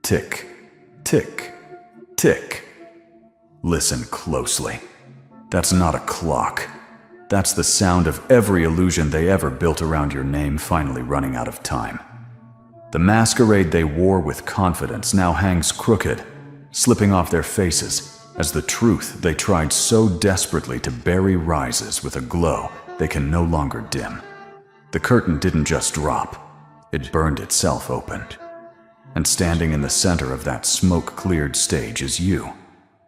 Tick, tick, tick. Listen closely. That's not a clock. That's the sound of every illusion they ever built around your name finally running out of time. The masquerade they wore with confidence now hangs crooked, slipping off their faces as the truth they tried so desperately to bury rises with a glow they can no longer dim. The curtain didn't just drop, it burned itself open. And standing in the center of that smoke-cleared stage is you,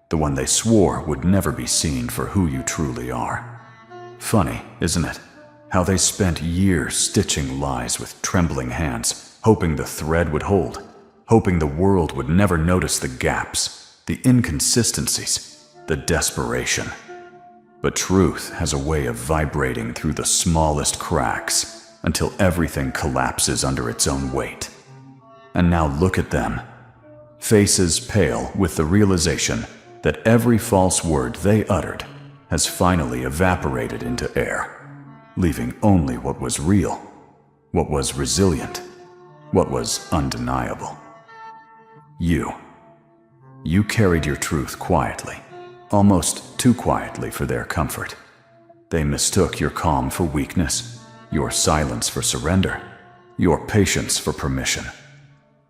the one they swore would never be seen for who you truly are. Funny, isn't it? How they spent years stitching lies with trembling hands, hoping the thread would hold, hoping the world would never notice the gaps, the inconsistencies, the desperation. But truth has a way of vibrating through the smallest cracks until everything collapses under its own weight. And now look at them, faces pale with the realization that every false word they uttered has finally evaporated into air, leaving only what was real, what was resilient, what was undeniable. You carried your truth quietly, almost too quietly for their comfort. They mistook your calm for weakness, your silence for surrender, your patience for permission.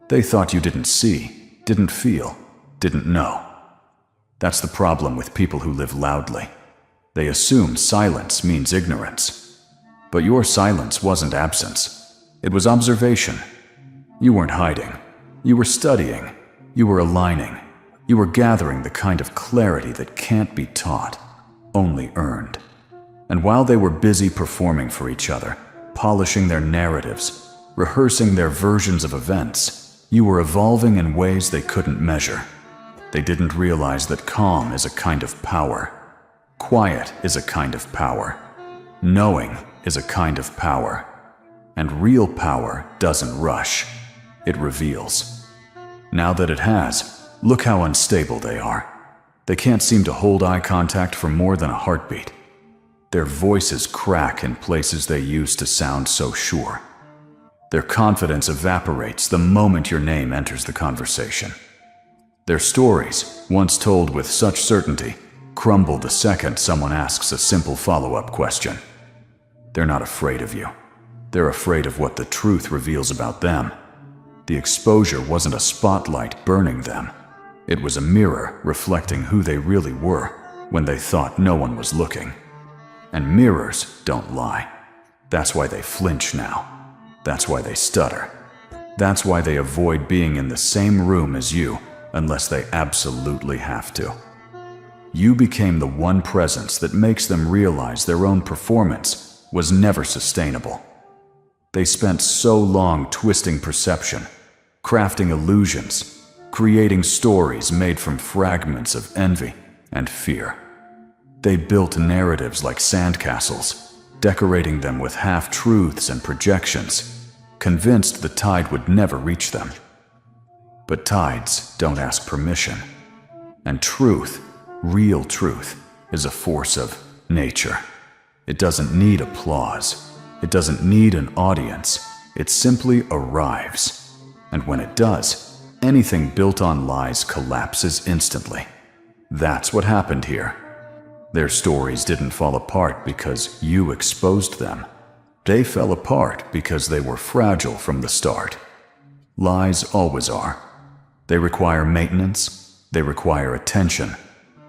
They thought you didn't see, didn't feel, didn't know. That's the problem with people who live loudly. They assume silence means ignorance. But your silence wasn't absence. It was observation. You weren't hiding. You were studying. You were aligning. You were gathering the kind of clarity that can't be taught, only earned. And while they were busy performing for each other, polishing their narratives, rehearsing their versions of events, you were evolving in ways they couldn't measure. They didn't realize that calm is a kind of power. Quiet is a kind of power. Knowing is a kind of power. And real power doesn't rush. It reveals. Now that it has, look how unstable they are. They can't seem to hold eye contact for more than a heartbeat. Their voices crack in places they used to sound so sure. Their confidence evaporates the moment your name enters the conversation. Their stories, once told with such certainty, crumble the second someone asks a simple follow-up question. They're not afraid of you. They're afraid of what the truth reveals about them. The exposure wasn't a spotlight burning them. It was a mirror reflecting who they really were when they thought no one was looking. And mirrors don't lie. That's why they flinch now. That's why they stutter. That's why they avoid being in the same room as you unless they absolutely have to. You became the one presence that makes them realize their own performance was never sustainable. They spent so long twisting perception, crafting illusions, creating stories made from fragments of envy and fear. They built narratives like sandcastles, decorating them with half-truths and projections, convinced the tide would never reach them. But tides don't ask permission. And truth, real truth, is a force of nature. It doesn't need applause. It doesn't need an audience. It simply arrives. And when it does, anything built on lies collapses instantly. That's what happened here. Their stories didn't fall apart because you exposed them. They fell apart because they were fragile from the start. Lies always are. They require maintenance. They require attention.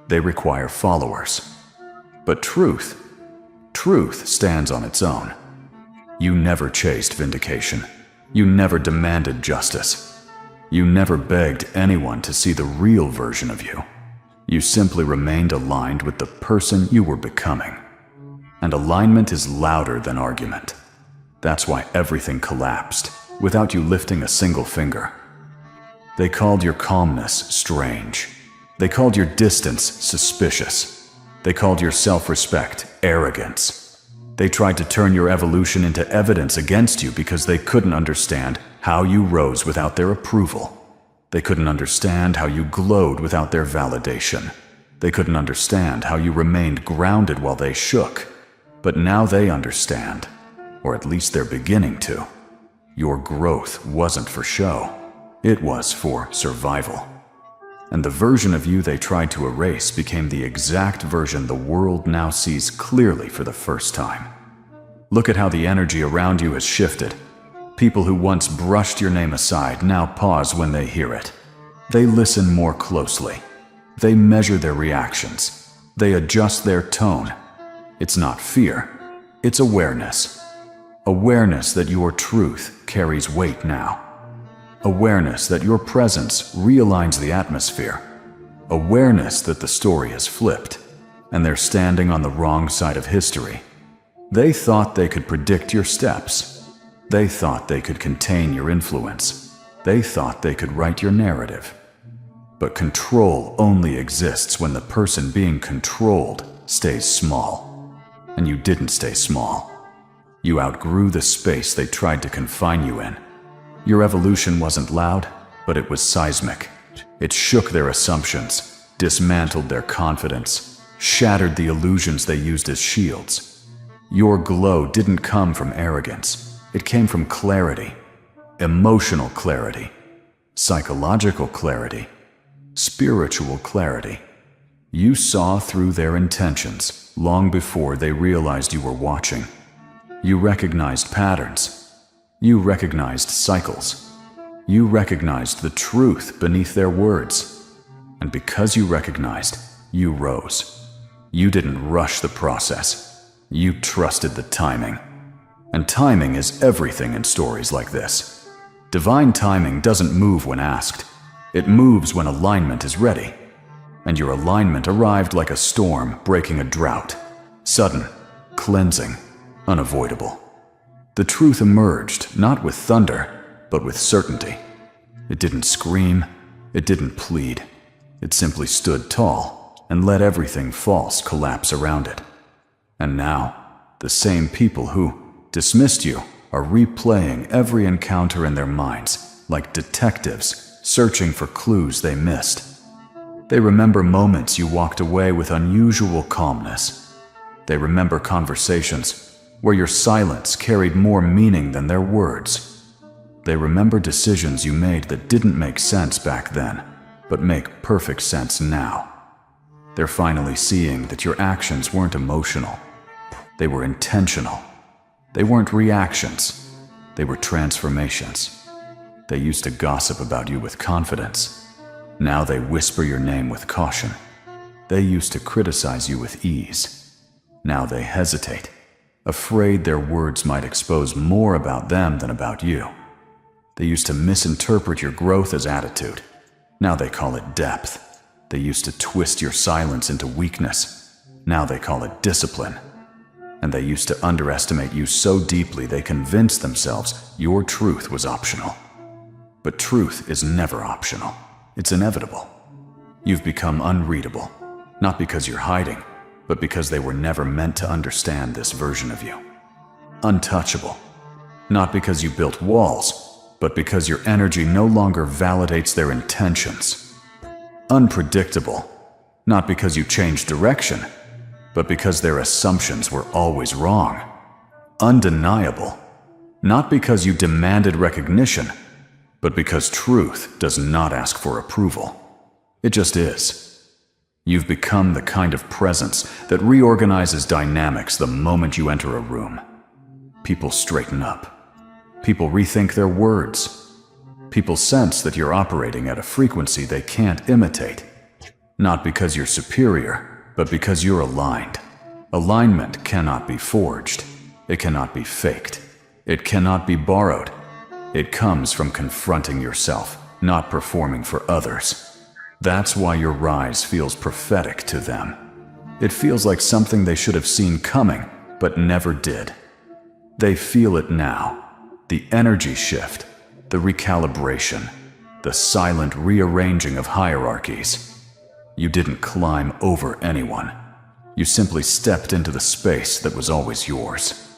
They require followers. But truth stands on its own. You never chased vindication. You never demanded justice. You never begged anyone to see the real version of you. You simply remained aligned with the person you were becoming. And alignment is louder than argument. That's why everything collapsed, without you lifting a single finger. They called your calmness strange. They called your distance suspicious. They called your self-respect arrogance. They tried to turn your evolution into evidence against you because they couldn't understand how you rose without their approval. They couldn't understand how you glowed without their validation. They couldn't understand how you remained grounded while they shook. But now they understand, or at least they're beginning to. Your growth wasn't for show. It was for survival. And the version of you they tried to erase became the exact version the world now sees clearly for the first time. Look at how the energy around you has shifted. People who once brushed your name aside now pause when they hear it. They listen more closely. They measure their reactions. They adjust their tone. It's not fear, it's awareness. Awareness that your truth carries weight now. Awareness that your presence realigns the atmosphere. Awareness that the story has flipped, and they're standing on the wrong side of history. They thought they could predict your steps. They thought they could contain your influence. They thought they could write your narrative. But control only exists when the person being controlled stays small. And you didn't stay small. You outgrew the space they tried to confine you in. Your evolution wasn't loud, but it was seismic. It shook their assumptions, dismantled their confidence, shattered the illusions they used as shields. Your glow didn't come from arrogance. It came from clarity. Emotional clarity. Psychological clarity. Spiritual clarity. You saw through their intentions long before they realized you were watching. You recognized patterns. You recognized cycles. You recognized the truth beneath their words. And because you recognized, you rose. You didn't rush the process. You trusted the timing. And timing is everything in stories like this. Divine timing doesn't move when asked. It moves when alignment is ready. And your alignment arrived like a storm breaking a drought. Sudden, cleansing, unavoidable. The truth emerged, not with thunder, but with certainty. It didn't scream, it didn't plead. It simply stood tall and let everything false collapse around it. And now, the same people who dismissed you are replaying every encounter in their minds, like detectives searching for clues they missed. They remember moments you walked away with unusual calmness. They remember conversations where your silence carried more meaning than their words. They remember decisions you made that didn't make sense back then, but make perfect sense now. They're finally seeing that your actions weren't emotional. They were intentional. They weren't reactions. They were transformations. They used to gossip about you with confidence. Now they whisper your name with caution. They used to criticize you with ease. Now they hesitate, afraid their words might expose more about them than about you. They used to misinterpret your growth as attitude. Now they call it depth. They used to twist your silence into weakness. Now they call it discipline. And they used to underestimate you so deeply they convinced themselves your truth was optional. But truth is never optional. It's inevitable. You've become unreadable, not because you're hiding, but because they were never meant to understand this version of you. Untouchable, not because you built walls, but because your energy no longer validates their intentions. Unpredictable, not because you changed direction, but because their assumptions were always wrong. Undeniable, not because you demanded recognition, but because truth does not ask for approval. It just is. You've become the kind of presence that reorganizes dynamics the moment you enter a room. People straighten up. People rethink their words. People sense that you're operating at a frequency they can't imitate. Not because you're superior, but because you're aligned. Alignment cannot be forged. It cannot be faked. It cannot be borrowed. It comes from confronting yourself, not performing for others. That's why your rise feels prophetic to them. It feels like something they should have seen coming, but never did. They feel it now. The energy shift, the recalibration, the silent rearranging of hierarchies. You didn't climb over anyone. You simply stepped into the space that was always yours.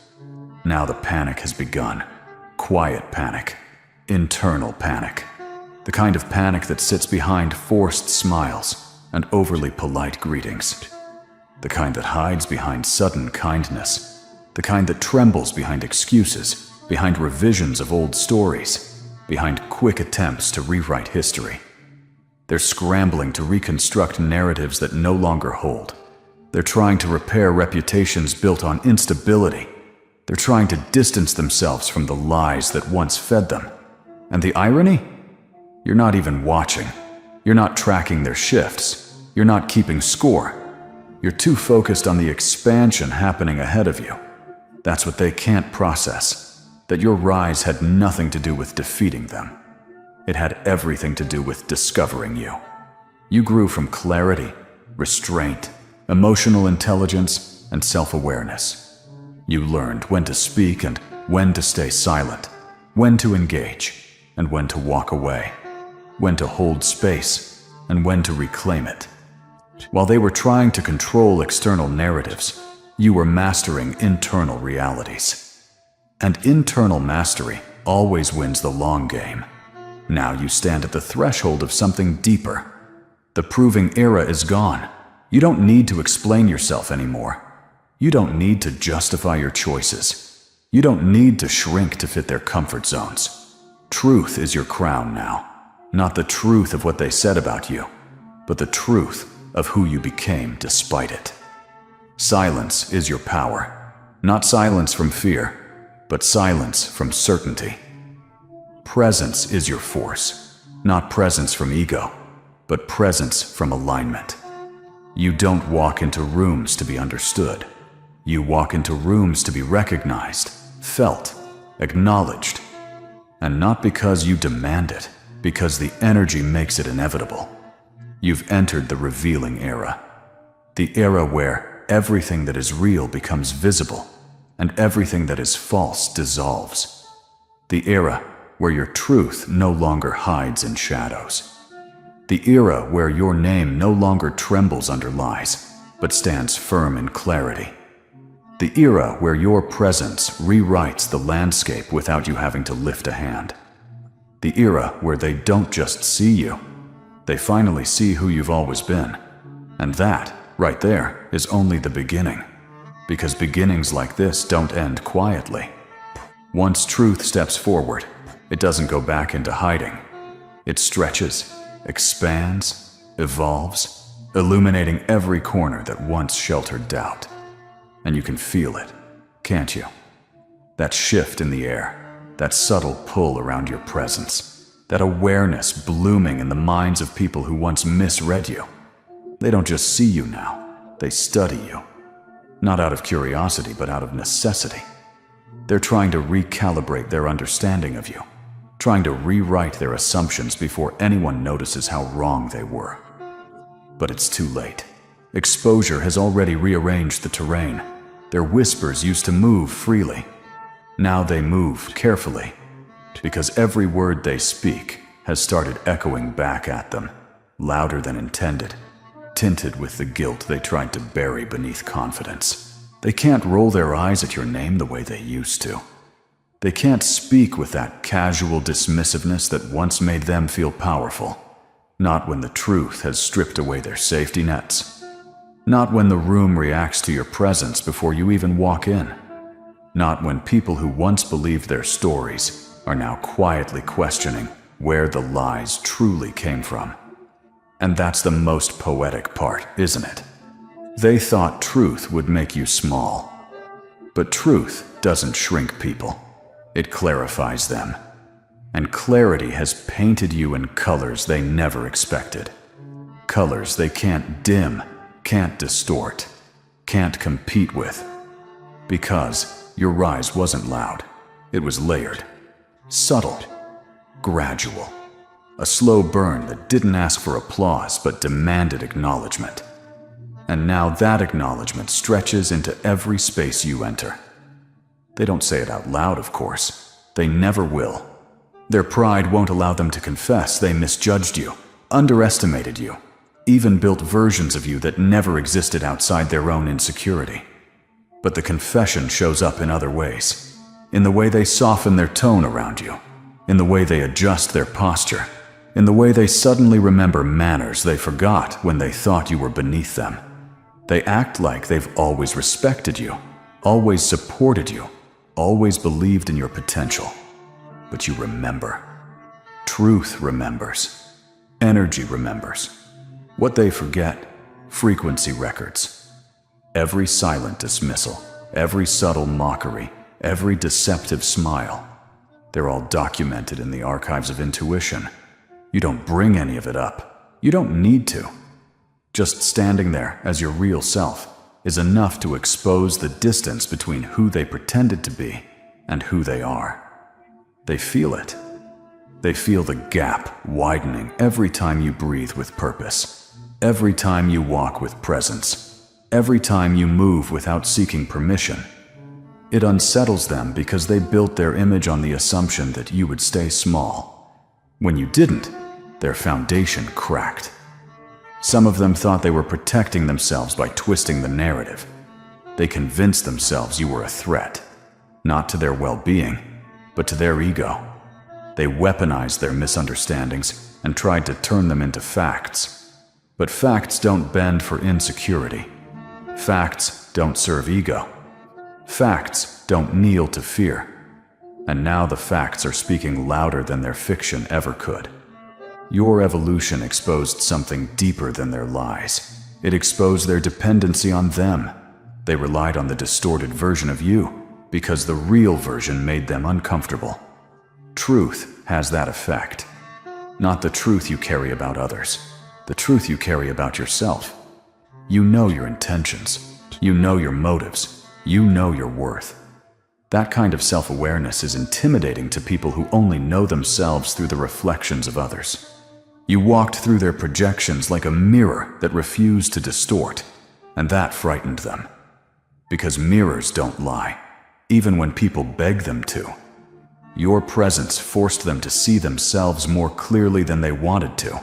Now the panic has begun. Quiet panic. Internal panic. The kind of panic that sits behind forced smiles and overly polite greetings. The kind that hides behind sudden kindness. The kind that trembles behind excuses, behind revisions of old stories. behind quick attempts to rewrite history. They're scrambling to reconstruct narratives that no longer hold. They're trying to repair reputations built on instability. They're trying to distance themselves from the lies that once fed them. And the irony? You're not even watching. You're not tracking their shifts. You're not keeping score. You're too focused on the expansion happening ahead of you. That's what they can't process, that your rise had nothing to do with defeating them. It had everything to do with discovering you. You grew from clarity, restraint, emotional intelligence, and self-awareness. You learned when to speak and when to stay silent, when to engage and when to walk away, when to hold space and when to reclaim it. While they were trying to control external narratives, you were mastering internal realities. And internal mastery always wins the long game. Now you stand at the threshold of something deeper. The proving era is gone. You don't need to explain yourself anymore. You don't need to justify your choices. You don't need to shrink to fit their comfort zones. Truth is your crown now. Not the truth of what they said about you, but the truth of who you became despite it. Silence is your power. Not silence from fear, but silence from certainty. Presence is your force. Not presence from ego, but presence from alignment. You don't walk into rooms to be understood. You walk into rooms to be recognized, felt, acknowledged. And not because you demand it, because the energy makes it inevitable. You've entered the revealing era. The era where everything that is real becomes visible, and everything that is false dissolves. The era where your truth no longer hides in shadows. The era where your name no longer trembles under lies, but stands firm in clarity. The era where your presence rewrites the landscape without you having to lift a hand. The era where they don't just see you, they finally see who you've always been. And that, right there, is only the beginning. Because beginnings like this don't end quietly. Once truth steps forward, it doesn't go back into hiding. It stretches, expands, evolves, illuminating every corner that once sheltered doubt. And you can feel it, can't you? That shift in the air, that subtle pull around your presence, that awareness blooming in the minds of people who once misread you. They don't just see you now, they study you. Not out of curiosity, but out of necessity. They're trying to recalibrate their understanding of you, trying to rewrite their assumptions before anyone notices how wrong they were. But it's too late. Exposure has already rearranged the terrain. Their whispers used to move freely. Now they move carefully, because every word they speak has started echoing back at them, louder than intended, tinted with the guilt they tried to bury beneath confidence. They can't roll their eyes at your name the way they used to. They can't speak with that casual dismissiveness that once made them feel powerful. Not when the truth has stripped away their safety nets. Not when the room reacts to your presence before you even walk in. Not when people who once believed their stories are now quietly questioning where the lies truly came from. And that's the most poetic part, isn't it? They thought truth would make you small. But truth doesn't shrink people. It clarifies them. And clarity has painted you in colors they never expected. Colors they can't dim, can't distort, can't compete with. Because your rise wasn't loud. It was layered, subtle, gradual. A slow burn that didn't ask for applause but demanded acknowledgement. And now that acknowledgement stretches into every space you enter. They don't say it out loud, of course. They never will. Their pride won't allow them to confess they misjudged you, underestimated you, even built versions of you that never existed outside their own insecurity. But the confession shows up in other ways. In the way they soften their tone around you. In the way they adjust their posture. In the way they suddenly remember manners they forgot when they thought you were beneath them. They act like they've always respected you, always supported you, always believed in your potential. But you remember. truth remembers. Energy remembers. What they forget, frequency records. Every silent dismissal, every subtle mockery, every deceptive smile, they're all documented in the archives of intuition. You don't bring any of it up. You don't need to. Just standing there as your real self is enough to expose the distance between who they pretended to be and who they are. They feel it. They feel the gap widening every time you breathe with purpose, every time you walk with presence, every time you move without seeking permission. It unsettles them because they built their image on the assumption that you would stay small. When you didn't, their foundation cracked. Some of them thought they were protecting themselves by twisting the narrative. They convinced themselves you were a threat, not to their well-being, but to their ego. They weaponized their misunderstandings and tried to turn them into facts. But facts don't bend for insecurity. Facts don't serve ego. Facts don't kneel to fear. And now the facts are speaking louder than their fiction ever could. Your evolution exposed something deeper than their lies. It exposed their dependency on them. They relied on the distorted version of you because the real version made them uncomfortable. Truth has that effect. Not the truth you carry about others, the truth you carry about yourself. You know your intentions. You know your motives. You know your worth. That kind of self-awareness is intimidating to people who only know themselves through the reflections of others. You walked through their projections like a mirror that refused to distort, and that frightened them. Because mirrors don't lie, even when people beg them to. Your presence forced them to see themselves more clearly than they wanted to.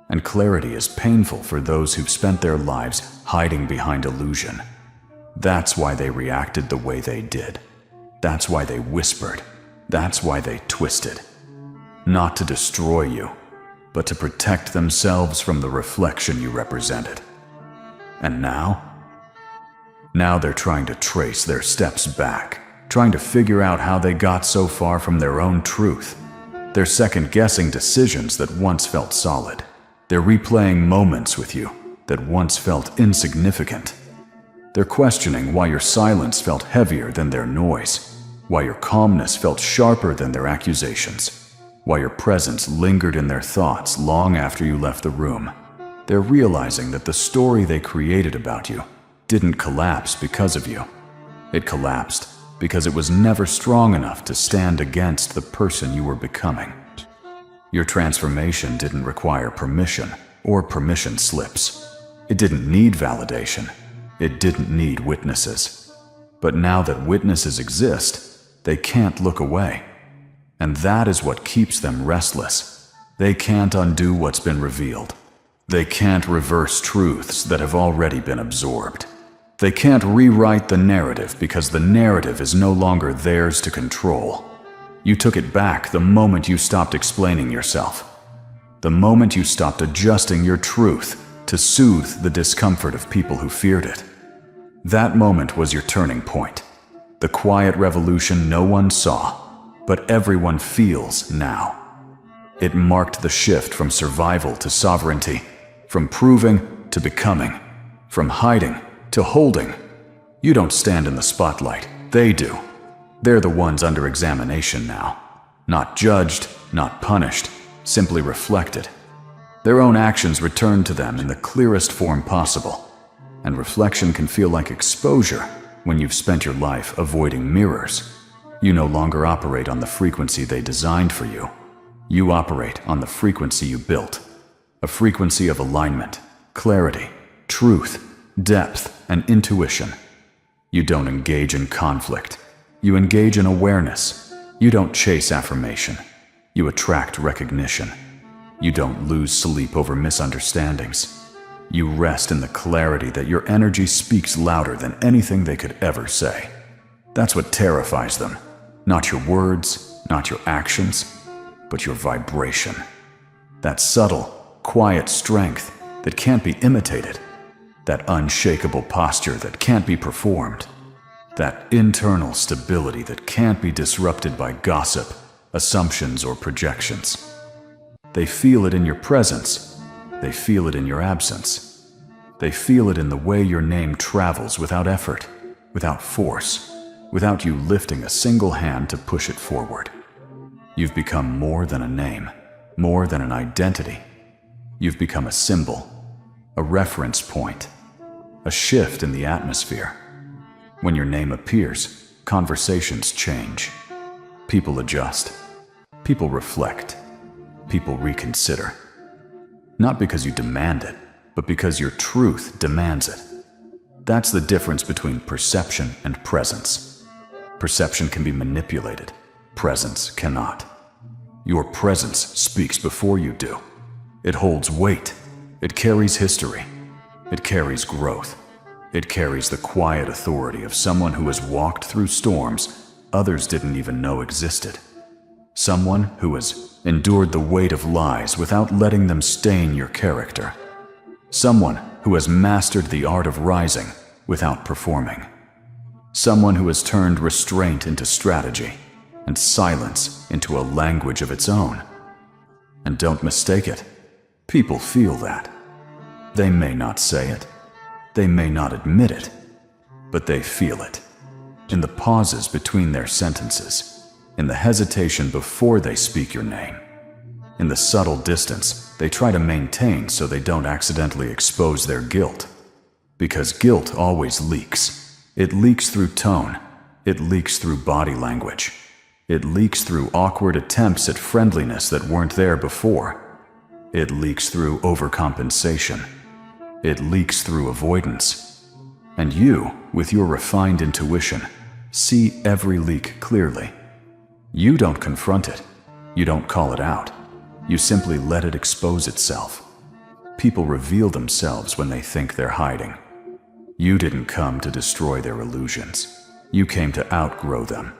And clarity is painful for those who've spent their lives hiding behind illusion. That's why they reacted the way they did. That's why they whispered. That's why they twisted. Not to destroy you, but to protect themselves from the reflection you represented. And now? Now they're trying to trace their steps back, trying to figure out how they got so far from their own truth. They're second-guessing decisions that once felt solid. They're replaying moments with you that once felt insignificant. They're questioning why your silence felt heavier than their noise, why your calmness felt sharper than their accusations, why your presence lingered in their thoughts long after you left the room. They're realizing that the story they created about you didn't collapse because of you. It collapsed because it was never strong enough to stand against the person you were becoming. Your transformation didn't require permission or permission slips. It didn't need validation. It didn't need witnesses. But now that witnesses exist, they can't look away. And that is what keeps them restless. They can't undo what's been revealed. They can't reverse truths that have already been absorbed. They can't rewrite the narrative because the narrative is no longer theirs to control. You took it back the moment you stopped explaining yourself. The moment you stopped adjusting your truth to soothe the discomfort of people who feared it. That moment was your turning point. The quiet revolution no one saw, but everyone feels now. It marked the shift from survival to sovereignty, from proving to becoming, from hiding to holding. You don't stand in the spotlight, they do. They're the ones under examination now. Not judged, not punished, simply reflected. Their own actions return to them in the clearest form possible. And reflection can feel like exposure when you've spent your life avoiding mirrors. You no longer operate on the frequency they designed for you. You operate on the frequency you built. A frequency of alignment, clarity, truth, depth, and intuition. You don't engage in conflict. You engage in awareness. You don't chase affirmation. You attract recognition. You don't lose sleep over misunderstandings. You rest in the clarity that your energy speaks louder than anything they could ever say. That's what terrifies them. Not your words, not your actions, but your vibration. That subtle, quiet strength that can't be imitated. That unshakable posture that can't be performed. That internal stability that can't be disrupted by gossip, assumptions, or projections. They feel it in your presence. They feel it in your absence. They feel it in the way your name travels without effort, without force, without you lifting a single hand to push it forward. You've become more than a name, more than an identity. You've become a symbol, a reference point, a shift in the atmosphere. When your name appears, conversations change. People adjust. People reflect. People reconsider. Not because you demand it, but because your truth demands it. That's the difference between perception and presence. Perception can be manipulated. Presence cannot. Your presence speaks before you do. It holds weight. It carries history. It carries growth. It carries the quiet authority of someone who has walked through storms others didn't even know existed. Someone who has endured the weight of lies without letting them stain your character. Someone who has mastered the art of rising without performing. Someone who has turned restraint into strategy and silence into a language of its own. And don't mistake it. People feel that. They may not say it. They may not admit it. But they feel it. In the pauses between their sentences. In the hesitation before they speak your name. In the subtle distance they try to maintain so they don't accidentally expose their guilt. Because guilt always leaks. It leaks through tone. It leaks through body language. It leaks through awkward attempts at friendliness that weren't there before. It leaks through overcompensation. It leaks through avoidance. And you, with your refined intuition, see every leak clearly. You don't confront it. You don't call it out. You simply let it expose itself. People reveal themselves when they think they're hiding. You didn't come to destroy their illusions. You came to outgrow them.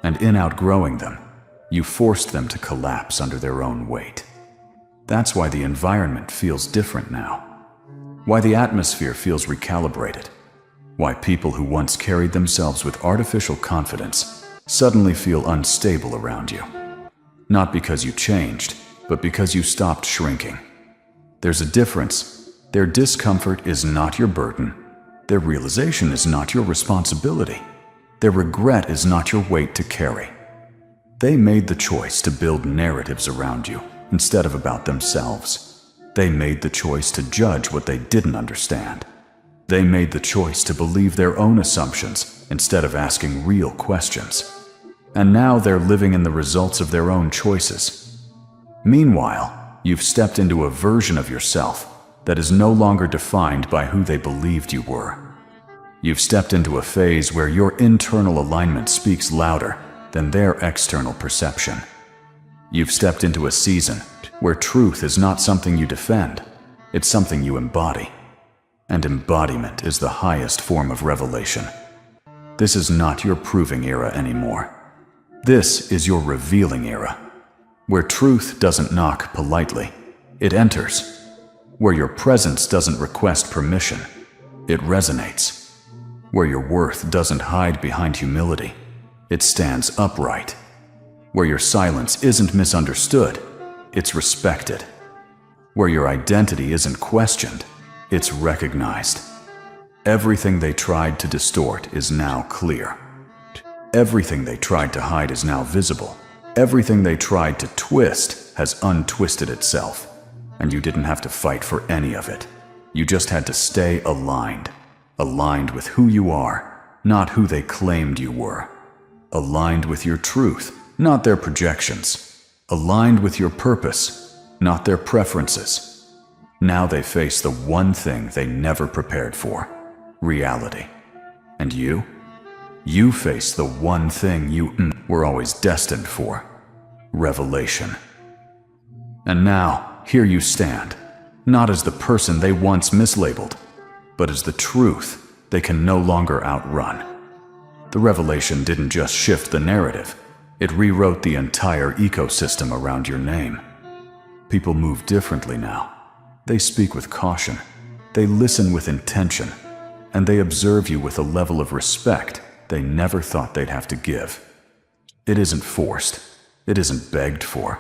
And in outgrowing them, you forced them to collapse under their own weight. That's why the environment feels different now. Why the atmosphere feels recalibrated. Why people who once carried themselves with artificial confidence suddenly feel unstable around you. Not because you changed, but because you stopped shrinking. There's a difference. Their discomfort is not your burden. Their realization is not your responsibility. Their regret is not your weight to carry. They made the choice to build narratives around you instead of about themselves. They made the choice to judge what they didn't understand. They made the choice to believe their own assumptions instead of asking real questions. And now they're living in the results of their own choices. Meanwhile, you've stepped into a version of yourself that is no longer defined by who they believed you were. You've stepped into a phase where your internal alignment speaks louder than their external perception. You've stepped into a season where truth is not something you defend, it's something you embody. And embodiment is the highest form of revelation. This is not your proving era anymore. This is your revealing era, where truth doesn't knock politely, it enters. Where your presence doesn't request permission, it resonates. Where your worth doesn't hide behind humility, it stands upright. Where your silence isn't misunderstood, it's respected. Where your identity isn't questioned, it's recognized. Everything they tried to distort is now clear. Everything they tried to hide is now visible. Everything they tried to twist has untwisted itself. And you didn't have to fight for any of it. You just had to stay aligned. Aligned with who you are, not who they claimed you were. Aligned with your truth, not their projections. Aligned with your purpose, not their preferences. Now they face the one thing they never prepared for, reality. And you? You face the one thing you were always destined for, revelation. And now, here you stand, not as the person they once mislabeled, but as the truth they can no longer outrun. The revelation didn't just shift the narrative, it rewrote the entire ecosystem around your name. People move differently now. They speak with caution, they listen with intention, and they observe you with a level of respect they never thought they'd have to give. It isn't forced, it isn't begged for.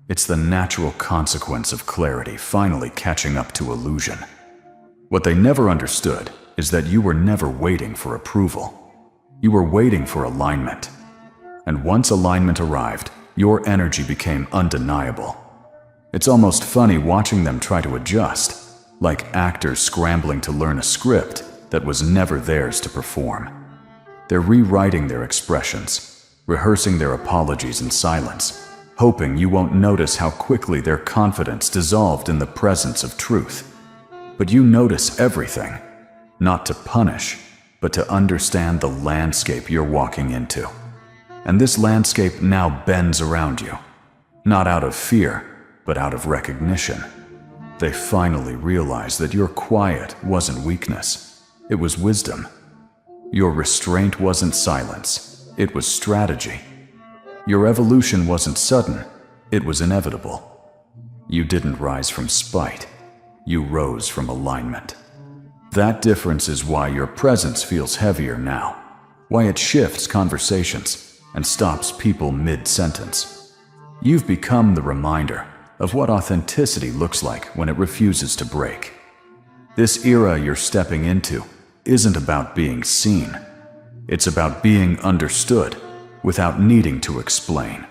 It's the natural consequence of clarity finally catching up to illusion. What they never understood is that you were never waiting for approval. You were waiting for alignment. And once alignment arrived, your energy became undeniable. It's almost funny watching them try to adjust, like actors scrambling to learn a script that was never theirs to perform. They're rewriting their expressions, rehearsing their apologies in silence, hoping you won't notice how quickly their confidence dissolved in the presence of truth. But you notice everything, not to punish, but to understand the landscape you're walking into. And this landscape now bends around you, not out of fear, but out of recognition. They finally realize that your quiet wasn't weakness, it was wisdom. Your restraint wasn't silence, it was strategy. Your evolution wasn't sudden, it was inevitable. You didn't rise from spite, you rose from alignment. That difference is why your presence feels heavier now, why it shifts conversations and stops people mid-sentence. You've become the reminder of what authenticity looks like when it refuses to break. This era you're stepping into isn't about being seen. It's about being understood without needing to explain.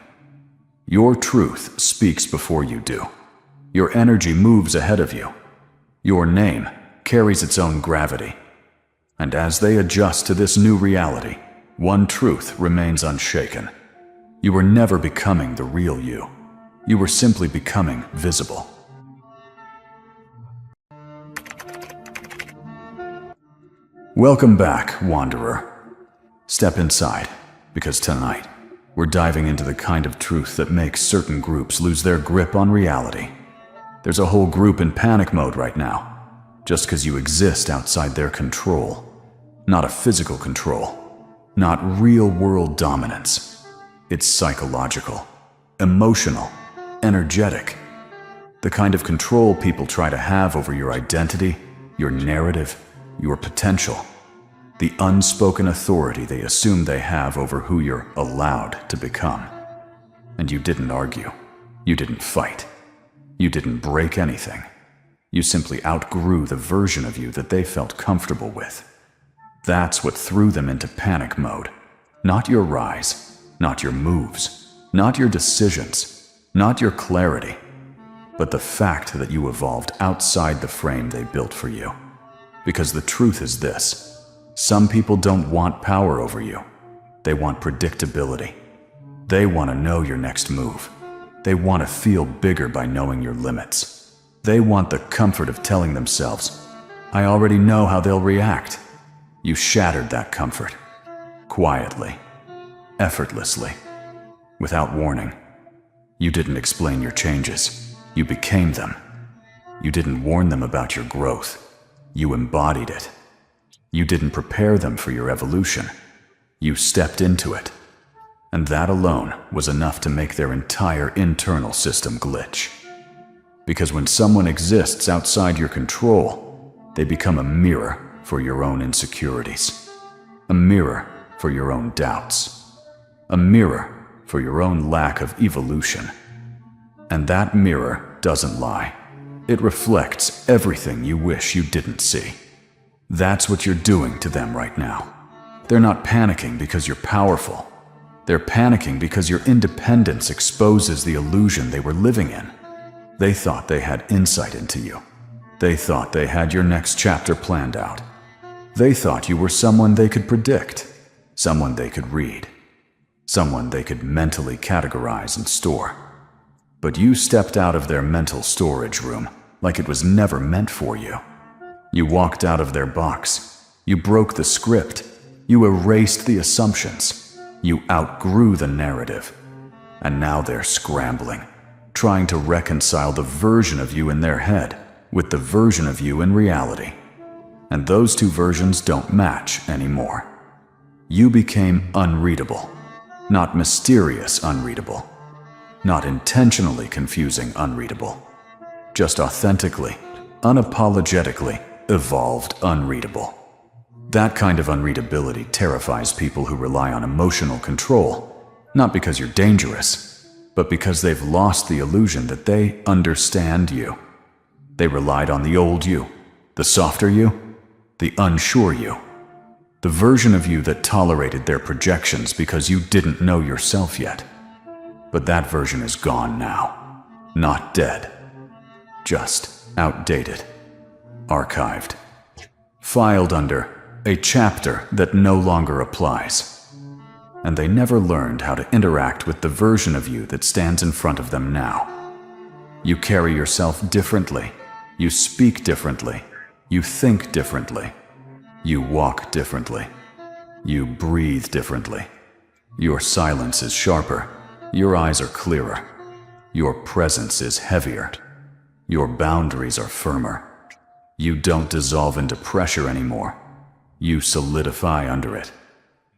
Your truth speaks before you do. Your energy moves ahead of you. Your name carries its own gravity. And as they adjust to this new reality, one truth remains unshaken. You were never becoming the real you. You were simply becoming visible. Welcome back, Wanderer. Step inside, because tonight, we're diving into the kind of truth that makes certain groups lose their grip on reality. There's a whole group in panic mode right now, just because you exist outside their control. Not a physical control, not real-world dominance. It's psychological, emotional, energetic. The kind of control people try to have over your identity, your narrative, your potential. The unspoken authority they assume they have over who you're allowed to become. And you didn't argue. You didn't fight. You didn't break anything. You simply outgrew the version of you that they felt comfortable with. That's what threw them into panic mode. Not your rise, not your moves, not your decisions, not your clarity, but the fact that you evolved outside the frame they built for you. Because the truth is this: some people don't want power over you. They want predictability. They want to know your next move. They want to feel bigger by knowing your limits. They want the comfort of telling themselves, "I already know how they'll react." You shattered that comfort. Quietly. Effortlessly. Without warning. You didn't explain your changes. You became them. You didn't warn them about your growth. You embodied it. You didn't prepare them for your evolution. You stepped into it. And that alone was enough to make their entire internal system glitch. Because when someone exists outside your control, they become a mirror for your own insecurities. A mirror for your own doubts. A mirror for your own lack of evolution. And that mirror doesn't lie. It reflects everything you wish you didn't see. That's what you're doing to them right now. They're not panicking because you're powerful. They're panicking because your independence exposes the illusion they were living in. They thought they had insight into you. They thought they had your next chapter planned out. They thought you were someone they could predict, someone they could read, someone they could mentally categorize and store. But you stepped out of their mental storage room like it was never meant for you. You walked out of their box. You broke the script. You erased the assumptions. You outgrew the narrative. And now they're scrambling, trying to reconcile the version of you in their head with the version of you in reality. And those two versions don't match anymore. You became unreadable. Not mysterious unreadable. Not intentionally confusing unreadable. Just authentically, unapologetically evolved unreadable. That kind of unreadability terrifies people who rely on emotional control, not because you're dangerous, but because they've lost the illusion that they understand you. They relied on the old you, the softer you, the unsure you, the version of you that tolerated their projections because you didn't know yourself yet. But that version is gone now. Not dead. Just outdated. Archived. Filed under a chapter that no longer applies. And they never learned how to interact with the version of you that stands in front of them now. You carry yourself differently. You speak differently. You think differently. You walk differently. You breathe differently. Your silence is sharper. Your eyes are clearer. Your presence is heavier. Your boundaries are firmer. You don't dissolve into pressure anymore. You solidify under it.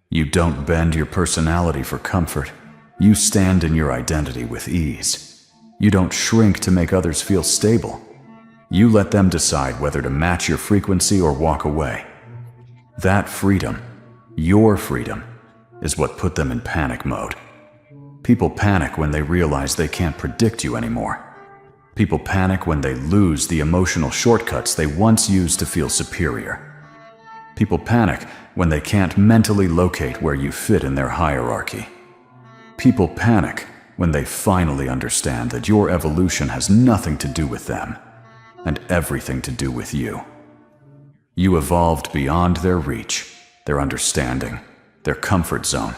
You don't bend your personality for comfort. You stand in your identity with ease. You don't shrink to make others feel stable. You let them decide whether to match your frequency or walk away. That freedom, your freedom, is what put them in panic mode. People panic when they realize they can't predict you anymore. People panic when they lose the emotional shortcuts they once used to feel superior. People panic when they can't mentally locate where you fit in their hierarchy. People panic when they finally understand that your evolution has nothing to do with them and everything to do with you. You evolved beyond their reach, their understanding, their comfort zone.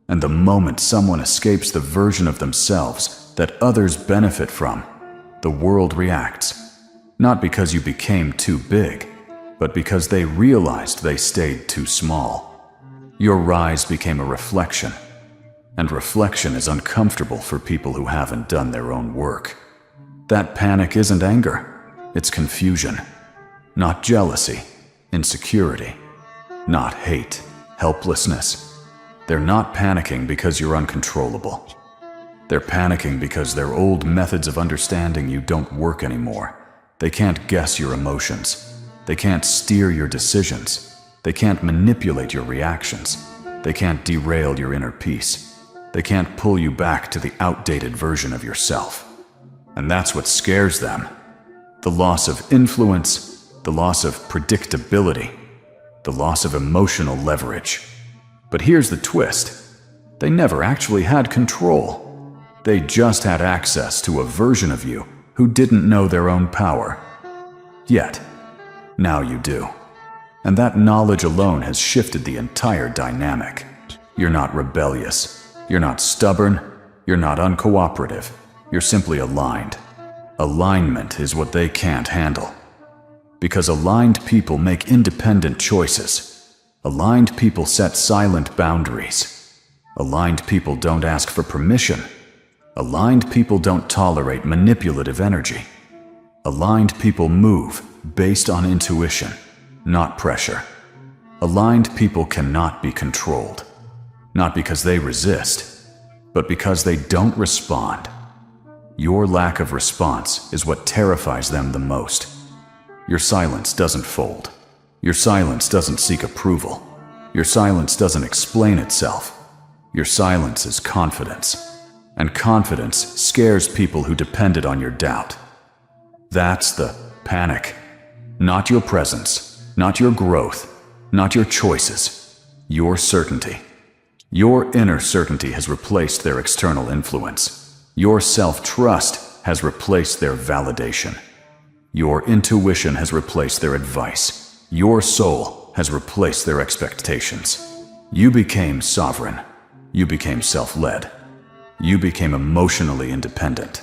And the moment someone escapes the version of themselves that others benefit from, the world reacts. Not because you became too big, but because they realized they stayed too small. Your rise became a reflection, and reflection is uncomfortable for people who haven't done their own work. That panic isn't anger, it's confusion. Not jealousy, insecurity. Not hate, helplessness. They're not panicking because you're uncontrollable. They're panicking because their old methods of understanding you don't work anymore. They can't guess your emotions. They can't steer your decisions. They can't manipulate your reactions. They can't derail your inner peace. They can't pull you back to the outdated version of yourself. And that's what scares them. The loss of influence, the loss of predictability, the loss of emotional leverage. But here's the twist. They never actually had control. They just had access to a version of you who didn't know their own power. Yet, now you do. And that knowledge alone has shifted the entire dynamic. You're not rebellious. You're not stubborn. You're not uncooperative. You're simply aligned. Alignment is what they can't handle. Because aligned people make independent choices. Aligned people set silent boundaries. Aligned people don't ask for permission. Aligned people don't tolerate manipulative energy. Aligned people move based on intuition, not pressure. Aligned people cannot be controlled. Not because they resist, but because they don't respond. Your lack of response is what terrifies them the most. Your silence doesn't fold. Your silence doesn't seek approval. Your silence doesn't explain itself. Your silence is confidence. And confidence scares people who depended on your doubt. That's the panic. Not your presence, not your growth, not your choices, your certainty. Your inner certainty has replaced their external influence. Your self-trust has replaced their validation. Your intuition has replaced their advice. Your soul has replaced their expectations. You became sovereign. You became self-led. You became emotionally independent.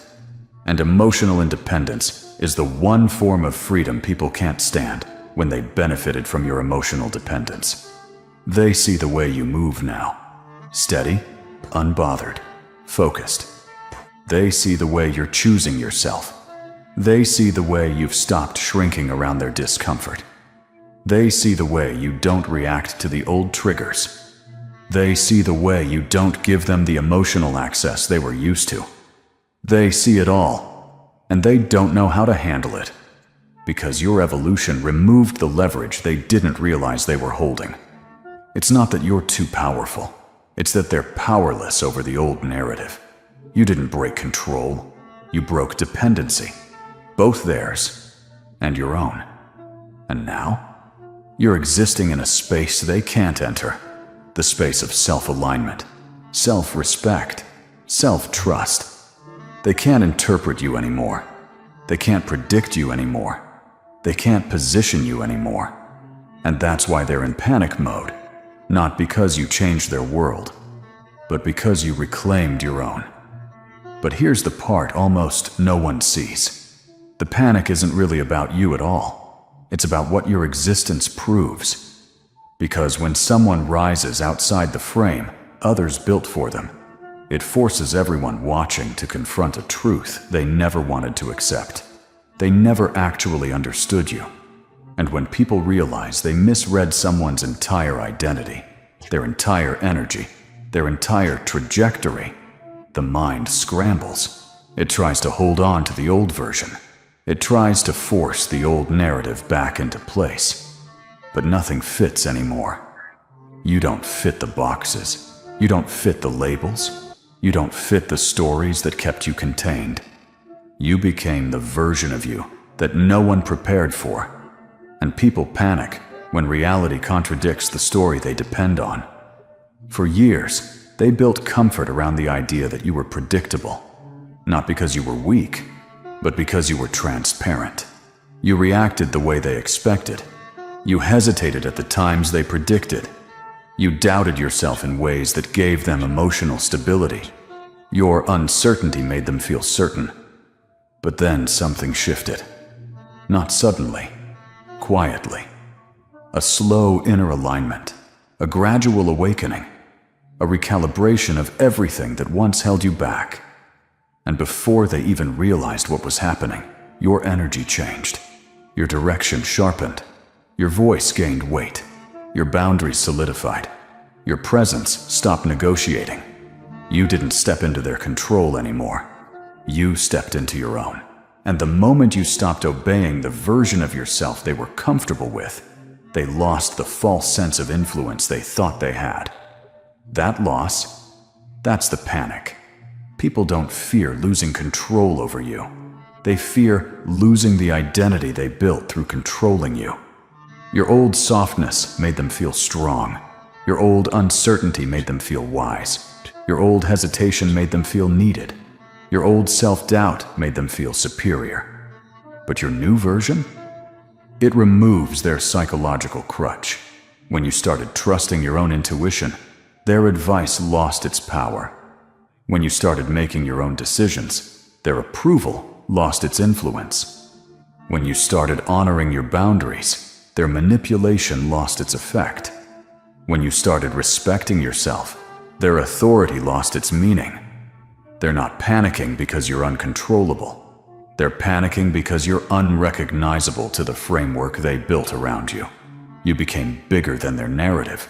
And emotional independence is the one form of freedom people can't stand when they benefited from your emotional dependence. They see the way you move now. Steady, unbothered, focused. They see the way you're choosing yourself. They see the way you've stopped shrinking around their discomfort. They see the way you don't react to the old triggers. They see the way you don't give them the emotional access they were used to. They see it all, and they don't know how to handle it, because your evolution removed the leverage they didn't realize they were holding. It's not that you're too powerful, it's that they're powerless over the old narrative. You didn't break control. You broke dependency. Both theirs and your own. And now, you're existing in a space they can't enter. The space of self-alignment, self-respect, self-trust. They can't interpret you anymore. They can't predict you anymore. They can't position you anymore. And that's why they're in panic mode. Not because you changed their world, but because you reclaimed your own. But here's the part almost no one sees. The panic isn't really about you at all. It's about what your existence proves. Because when someone rises outside the frame others built for them, it forces everyone watching to confront a truth they never wanted to accept. They never actually understood you. And when people realize they misread someone's entire identity, their entire energy, their entire trajectory, the mind scrambles. It tries to hold on to the old version. It tries to force the old narrative back into place. But nothing fits anymore. You don't fit the boxes. You don't fit the labels. You don't fit the stories that kept you contained. You became the version of you that no one prepared for. And people panic when reality contradicts the story they depend on. For years, they built comfort around the idea that you were predictable. Not because you were weak, but because you were transparent. You reacted the way they expected. You hesitated at the times they predicted. You doubted yourself in ways that gave them emotional stability. Your uncertainty made them feel certain. But then something shifted. Not suddenly, quietly. A slow inner alignment, a gradual awakening, a recalibration of everything that once held you back. And before they even realized what was happening, your energy changed. Your direction sharpened. Your voice gained weight. Your boundaries solidified. Your presence stopped negotiating. You didn't step into their control anymore. You stepped into your own. And the moment you stopped obeying the version of yourself they were comfortable with, they lost the false sense of influence they thought they had. That loss, that's the panic. People don't fear losing control over you. They fear losing the identity they built through controlling you. Your old softness made them feel strong. Your old uncertainty made them feel wise. Your old hesitation made them feel needed. Your old self-doubt made them feel superior. But your new version? It removes their psychological crutch. When you started trusting your own intuition, their advice lost its power. When you started making your own decisions, their approval lost its influence. When you started honoring your boundaries, their manipulation lost its effect. When you started respecting yourself, their authority lost its meaning. They're not panicking because you're uncontrollable. They're panicking because you're unrecognizable to the framework they built around you. You became bigger than their narrative.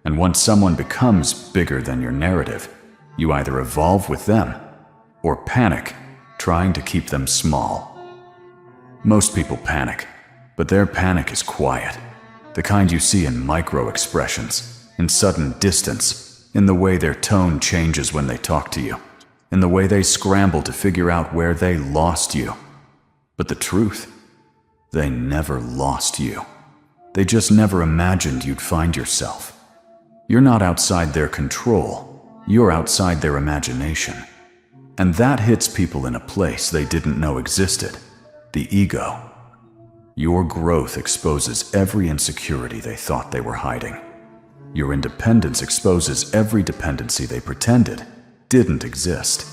And once someone becomes bigger than your narrative, you either evolve with them or panic, trying to keep them small. Most people panic, but their panic is quiet. The kind you see in micro-expressions, in sudden distance, in the way their tone changes when they talk to you, in the way they scramble to figure out where they lost you. But the truth, they never lost you. They just never imagined you'd find yourself. You're not outside their control. You're outside their imagination. And that hits people in a place they didn't know existed: the ego. Your growth exposes every insecurity they thought they were hiding. Your independence exposes every dependency they pretended didn't exist.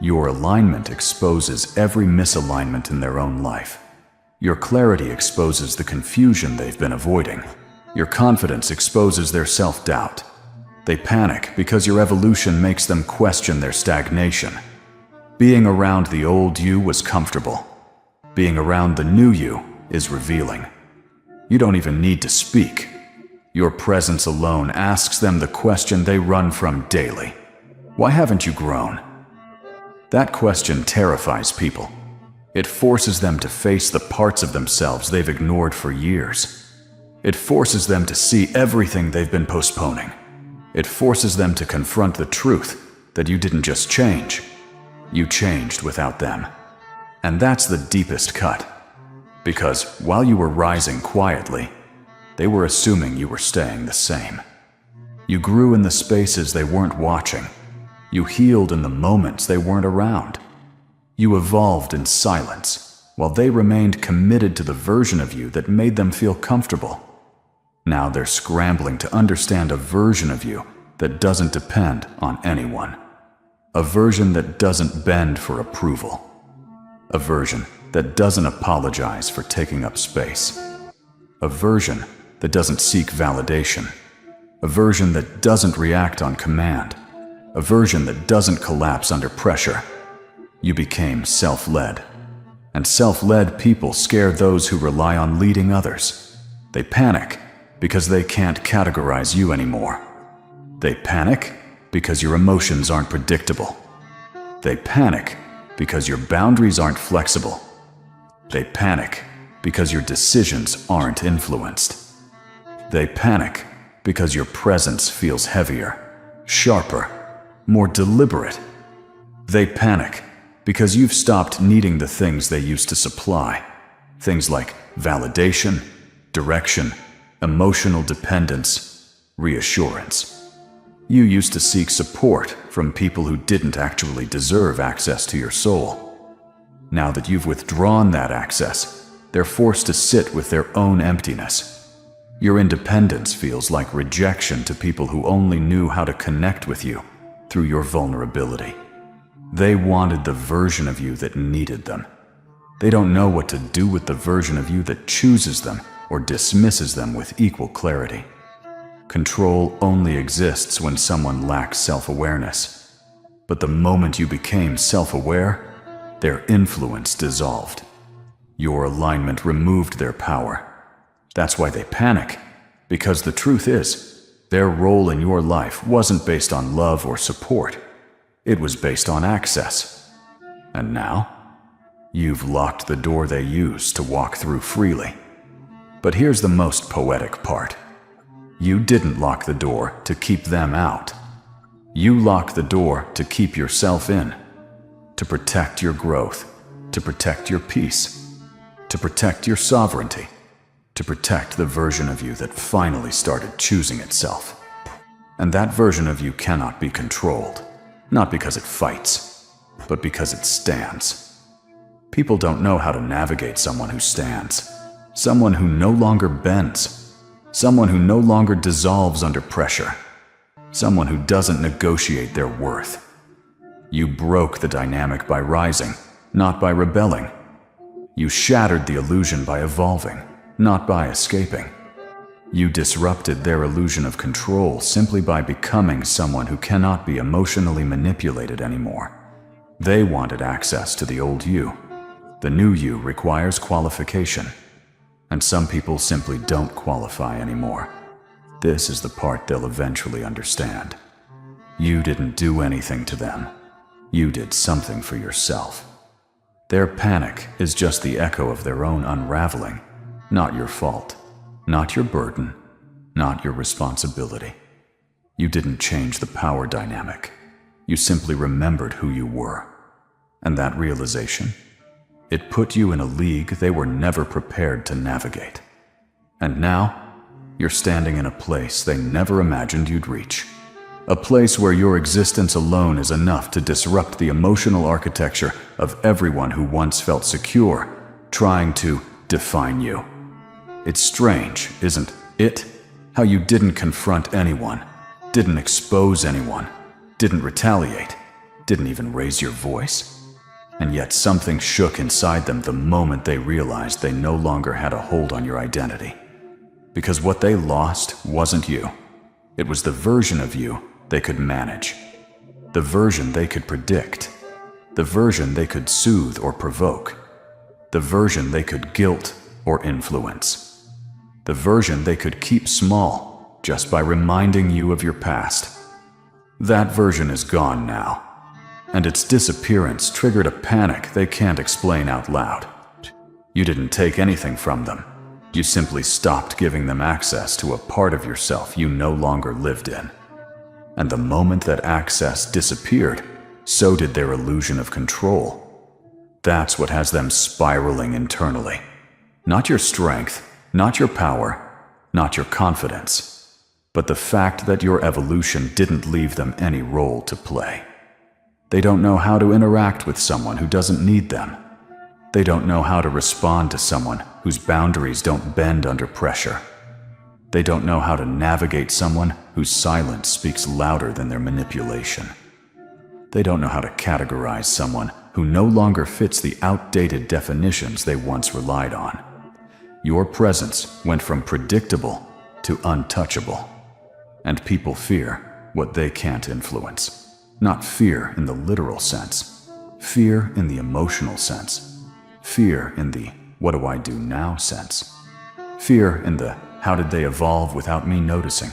Your alignment exposes every misalignment in their own life. Your clarity exposes the confusion they've been avoiding. Your confidence exposes their self-doubt. They panic because your evolution makes them question their stagnation. Being around the old you was comfortable. Being around the new you is revealing. You don't even need to speak. Your presence alone asks them the question they run from daily. Why haven't you grown? That question terrifies people. It forces them to face the parts of themselves they've ignored for years. It forces them to see everything they've been postponing. It forces them to confront the truth that you didn't just change, You changed without them. And that's the deepest cut. Because while you were rising quietly, they were assuming you were staying the same. You grew in the spaces they weren't watching. You healed in the moments they weren't around. You evolved in silence, while they remained committed to the version of you that made them feel comfortable. Now they're scrambling to understand a version of you that doesn't depend on anyone. A version that doesn't bend for approval. A version that doesn't apologize for taking up space. A version that doesn't seek validation. A version that doesn't react on command. A version that doesn't collapse under pressure. You became self-led. And self-led people scare those who rely on leading others. They panic because they can't categorize you anymore. They panic because your emotions aren't predictable. They panic because your boundaries aren't flexible. They panic because your decisions aren't influenced. They panic because your presence feels heavier, sharper, more deliberate. They panic because you've stopped needing the things they used to supply. Things like validation, direction, emotional dependence, reassurance. You used to seek support from people who didn't actually deserve access to your soul. Now that you've withdrawn that access, they're forced to sit with their own emptiness. Your independence feels like rejection to people who only knew how to connect with you through your vulnerability. They wanted the version of you that needed them. They don't know what to do with the version of you that chooses them or dismisses them with equal clarity. Control only exists when someone lacks self-awareness. But the moment you became self-aware, their influence dissolved. Your alignment removed their power. That's why they panic, because the truth is, their role in your life wasn't based on love or support. It was based on access. And now, you've locked the door they use to walk through freely. But here's the most poetic part. You didn't lock the door to keep them out. You locked the door to keep yourself in, to protect your growth, to protect your peace, to protect your sovereignty, to protect the version of you that finally started choosing itself. And that version of you cannot be controlled, not because it fights, but because it stands. People don't know how to navigate someone who stands, someone who no longer bends, someone who no longer dissolves under pressure, someone who doesn't negotiate their worth. You broke the dynamic by rising, not by rebelling. You shattered the illusion by evolving, not by escaping. You disrupted their illusion of control simply by becoming someone who cannot be emotionally manipulated anymore. They wanted access to the old you. The new you requires qualification. And some people simply don't qualify anymore. This is the part they'll eventually understand. You didn't do anything to them. You did something for yourself. Their panic is just the echo of their own unraveling, not your fault, not your burden, not your responsibility. You didn't change the power dynamic. You simply remembered who you were. And that realization, it put you in a league they were never prepared to navigate. And now, you're standing in a place they never imagined you'd reach. A place where your existence alone is enough to disrupt the emotional architecture of everyone who once felt secure, trying to define you. It's strange, isn't it? How you didn't confront anyone, didn't expose anyone, didn't retaliate, didn't even raise your voice. And yet something shook inside them the moment they realized they no longer had a hold on your identity. Because what they lost wasn't you. It was the version of you they could manage. The version they could predict. The version they could soothe or provoke. The version they could guilt or influence. The version they could keep small just by reminding you of your past. That version is gone now. And its disappearance triggered a panic they can't explain out loud. You didn't take anything from them. You simply stopped giving them access to a part of yourself you no longer lived in. And the moment that access disappeared, so did their illusion of control. That's what has them spiraling internally. Not your strength, not your power, not your confidence, but the fact that your evolution didn't leave them any role to play. They don't know how to interact with someone who doesn't need them. They don't know how to respond to someone whose boundaries don't bend under pressure. They don't know how to navigate someone whose silence speaks louder than their manipulation. They don't know how to categorize someone who no longer fits the outdated definitions they once relied on. Your presence went from predictable to untouchable. And people fear what they can't influence. Not fear in the literal sense. Fear in the emotional sense. Fear in the "what do I do now" sense. Fear in the "how did they evolve without me noticing"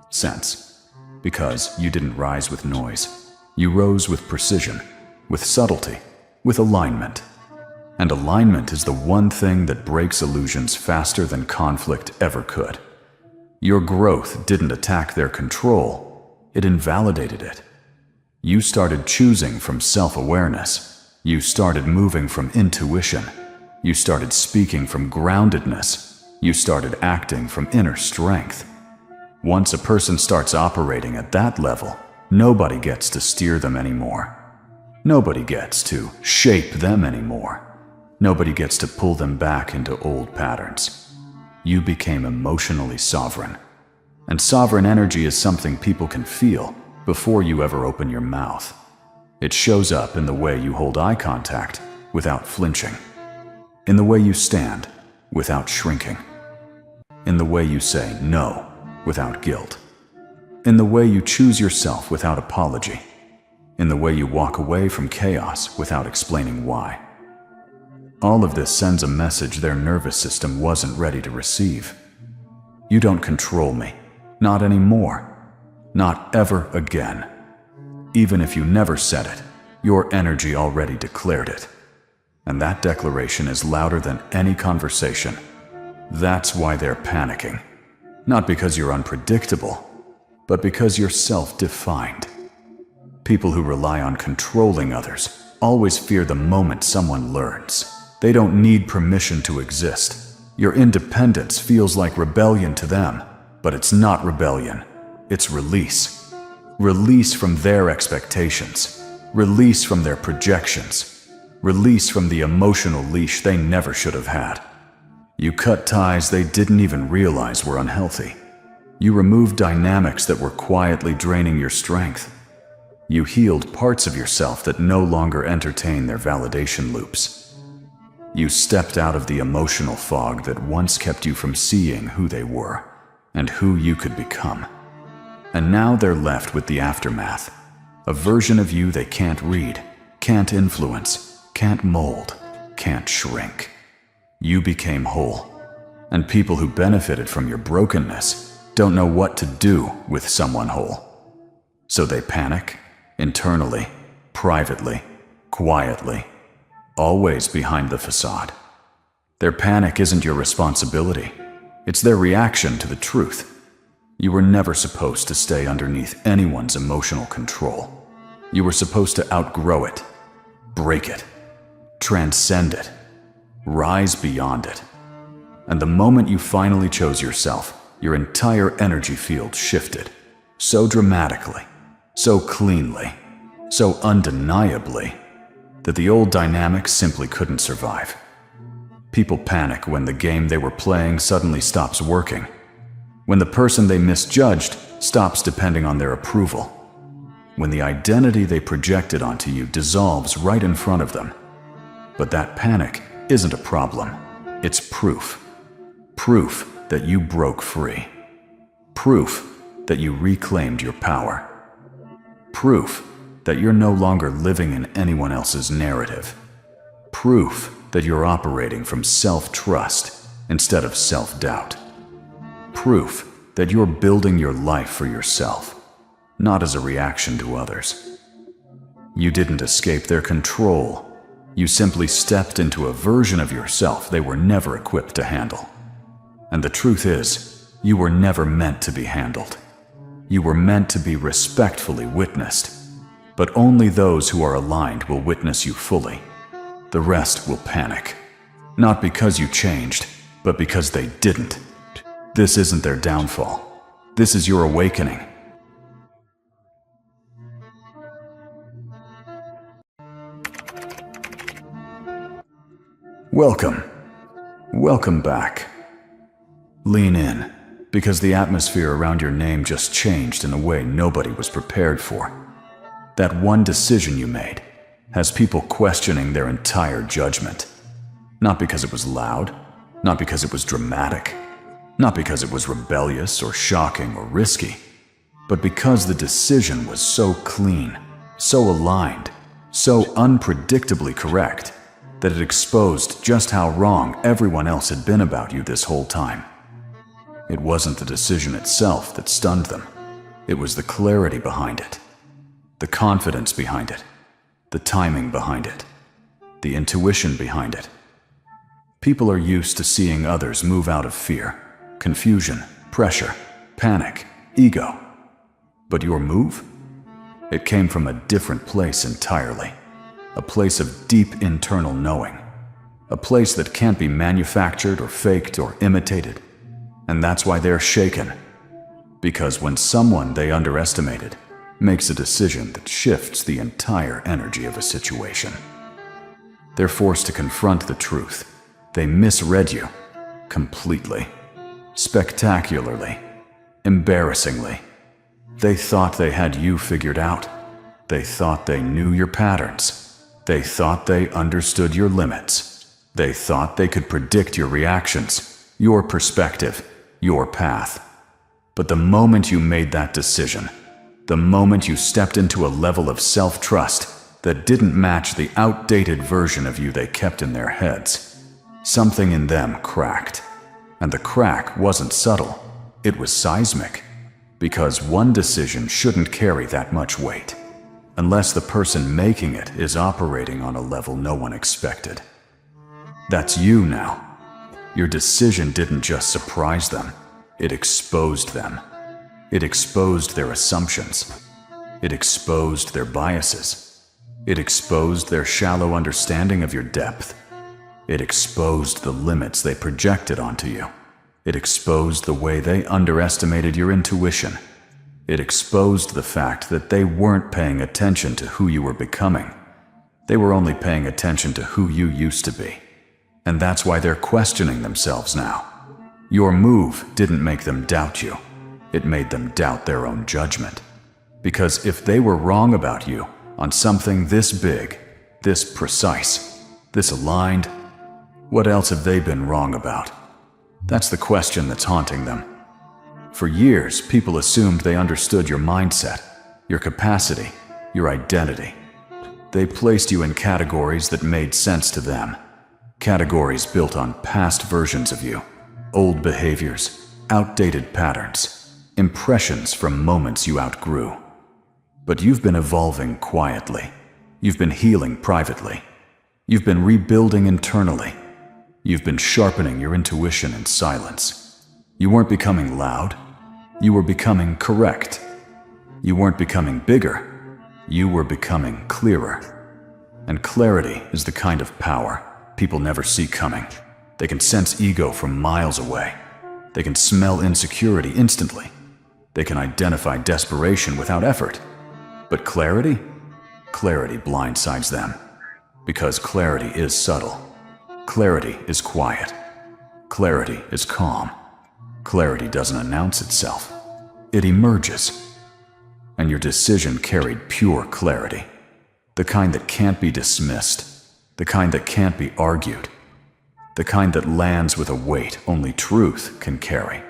sense. Because you didn't rise with noise. You rose with precision, with subtlety, with alignment. And alignment is the one thing that breaks illusions faster than conflict ever could. Your growth didn't attack their control, it invalidated it. You started choosing from self-awareness. You started moving from intuition. You started speaking from groundedness. You started acting from inner strength. Once a person starts operating at that level, nobody gets to steer them anymore. Nobody gets to shape them anymore. Nobody gets to pull them back into old patterns. You became emotionally sovereign. And sovereign energy is something people can feel before you ever open your mouth. It shows up in the way you hold eye contact without flinching, in the way you stand without shrinking, in the way you say no without guilt, in the way you choose yourself without apology, in the way you walk away from chaos without explaining why. All of this sends a message their nervous system wasn't ready to receive. You don't control me, not anymore. Not ever again. Even if you never said it, your energy already declared it. And that declaration is louder than any conversation. That's why they're panicking. Not because you're unpredictable, but because you're self-defined. People who rely on controlling others always fear the moment someone learns. They don't need permission to exist. Your independence feels like rebellion to them, but it's not rebellion. It's release. Release from their expectations. Release from their projections. Release from the emotional leash they never should have had. You cut ties they didn't even realize were unhealthy. You removed dynamics that were quietly draining your strength. You healed parts of yourself that no longer entertain their validation loops. You stepped out of the emotional fog that once kept you from seeing who they were and who you could become. And now they're left with the aftermath, a version of you they can't read, can't influence, can't mold, can't shrink. You became whole, and people who benefited from your brokenness don't know what to do with someone whole. So they panic, internally, privately, quietly, always behind the facade. Their panic isn't your responsibility. It's their reaction to the truth. You were never supposed to stay underneath anyone's emotional control. You were supposed to outgrow it, break it, transcend it, rise beyond it. And the moment you finally chose yourself, your entire energy field shifted, so dramatically, so cleanly, so undeniably, that the old dynamics simply couldn't survive. People panic when the game they were playing suddenly stops working. When the person they misjudged stops depending on their approval. When the identity they projected onto you dissolves right in front of them. But that panic isn't a problem. It's proof. Proof that you broke free. Proof that you reclaimed your power. Proof that you're no longer living in anyone else's narrative. Proof that you're operating from self-trust instead of self-doubt. Proof that you're building your life for yourself, not as a reaction to others. You didn't escape their control. You simply stepped into a version of yourself they were never equipped to handle. And the truth is, you were never meant to be handled. You were meant to be respectfully witnessed. But only those who are aligned will witness you fully. The rest will panic. Not because you changed, but because they didn't. This isn't their downfall. This is your awakening. Welcome. Welcome back. Lean in, because the atmosphere around your name just changed in a way nobody was prepared for. That one decision you made has people questioning their entire judgment. Not because it was loud, not because it was dramatic, not because it was rebellious or shocking or risky, but because the decision was so clean, so aligned, so unpredictably correct, that it exposed just how wrong everyone else had been about you this whole time. It wasn't the decision itself that stunned them. It was the clarity behind it, the confidence behind it, the timing behind it, the intuition behind it. People are used to seeing others move out of fear, confusion, pressure, panic, ego. But your move? It came from a different place entirely. A place of deep internal knowing. A place that can't be manufactured or faked or imitated. And that's why they're shaken. Because when someone they underestimated makes a decision that shifts the entire energy of a situation, they're forced to confront the truth. They misread you. Completely. Spectacularly. Embarrassingly. They thought they had you figured out. They thought they knew your patterns. They thought they understood your limits. They thought they could predict your reactions, your perspective, your path. But the moment you made that decision, the moment you stepped into a level of self-trust that didn't match the outdated version of you they kept in their heads, something in them cracked. And the crack wasn't subtle, it was seismic. Because one decision shouldn't carry that much weight, unless the person making it is operating on a level no one expected. That's you now. Your decision didn't just surprise them, it exposed them. It exposed their assumptions. It exposed their biases. It exposed their shallow understanding of your depth. It exposed the limits they projected onto you. It exposed the way they underestimated your intuition. It exposed the fact that they weren't paying attention to who you were becoming. They were only paying attention to who you used to be. And that's why they're questioning themselves now. Your move didn't make them doubt you. It made them doubt their own judgment. Because if they were wrong about you on something this big, this precise, this aligned, what else have they been wrong about? That's the question that's haunting them. For years, people assumed they understood your mindset, your capacity, your identity. They placed you in categories that made sense to them. Categories built on past versions of you, old behaviors, outdated patterns, impressions from moments you outgrew. But you've been evolving quietly. You've been healing privately. You've been rebuilding internally. You've been sharpening your intuition in silence. You weren't becoming loud. You were becoming correct. You weren't becoming bigger. You were becoming clearer. And clarity is the kind of power people never see coming. They can sense ego from miles away. They can smell insecurity instantly. They can identify desperation without effort. But clarity? Clarity blindsides them. Because clarity is subtle. Clarity is quiet. Clarity is calm. Clarity doesn't announce itself. It emerges. And your decision carried pure clarity. The kind that can't be dismissed. The kind that can't be argued. The kind that lands with a weight only truth can carry.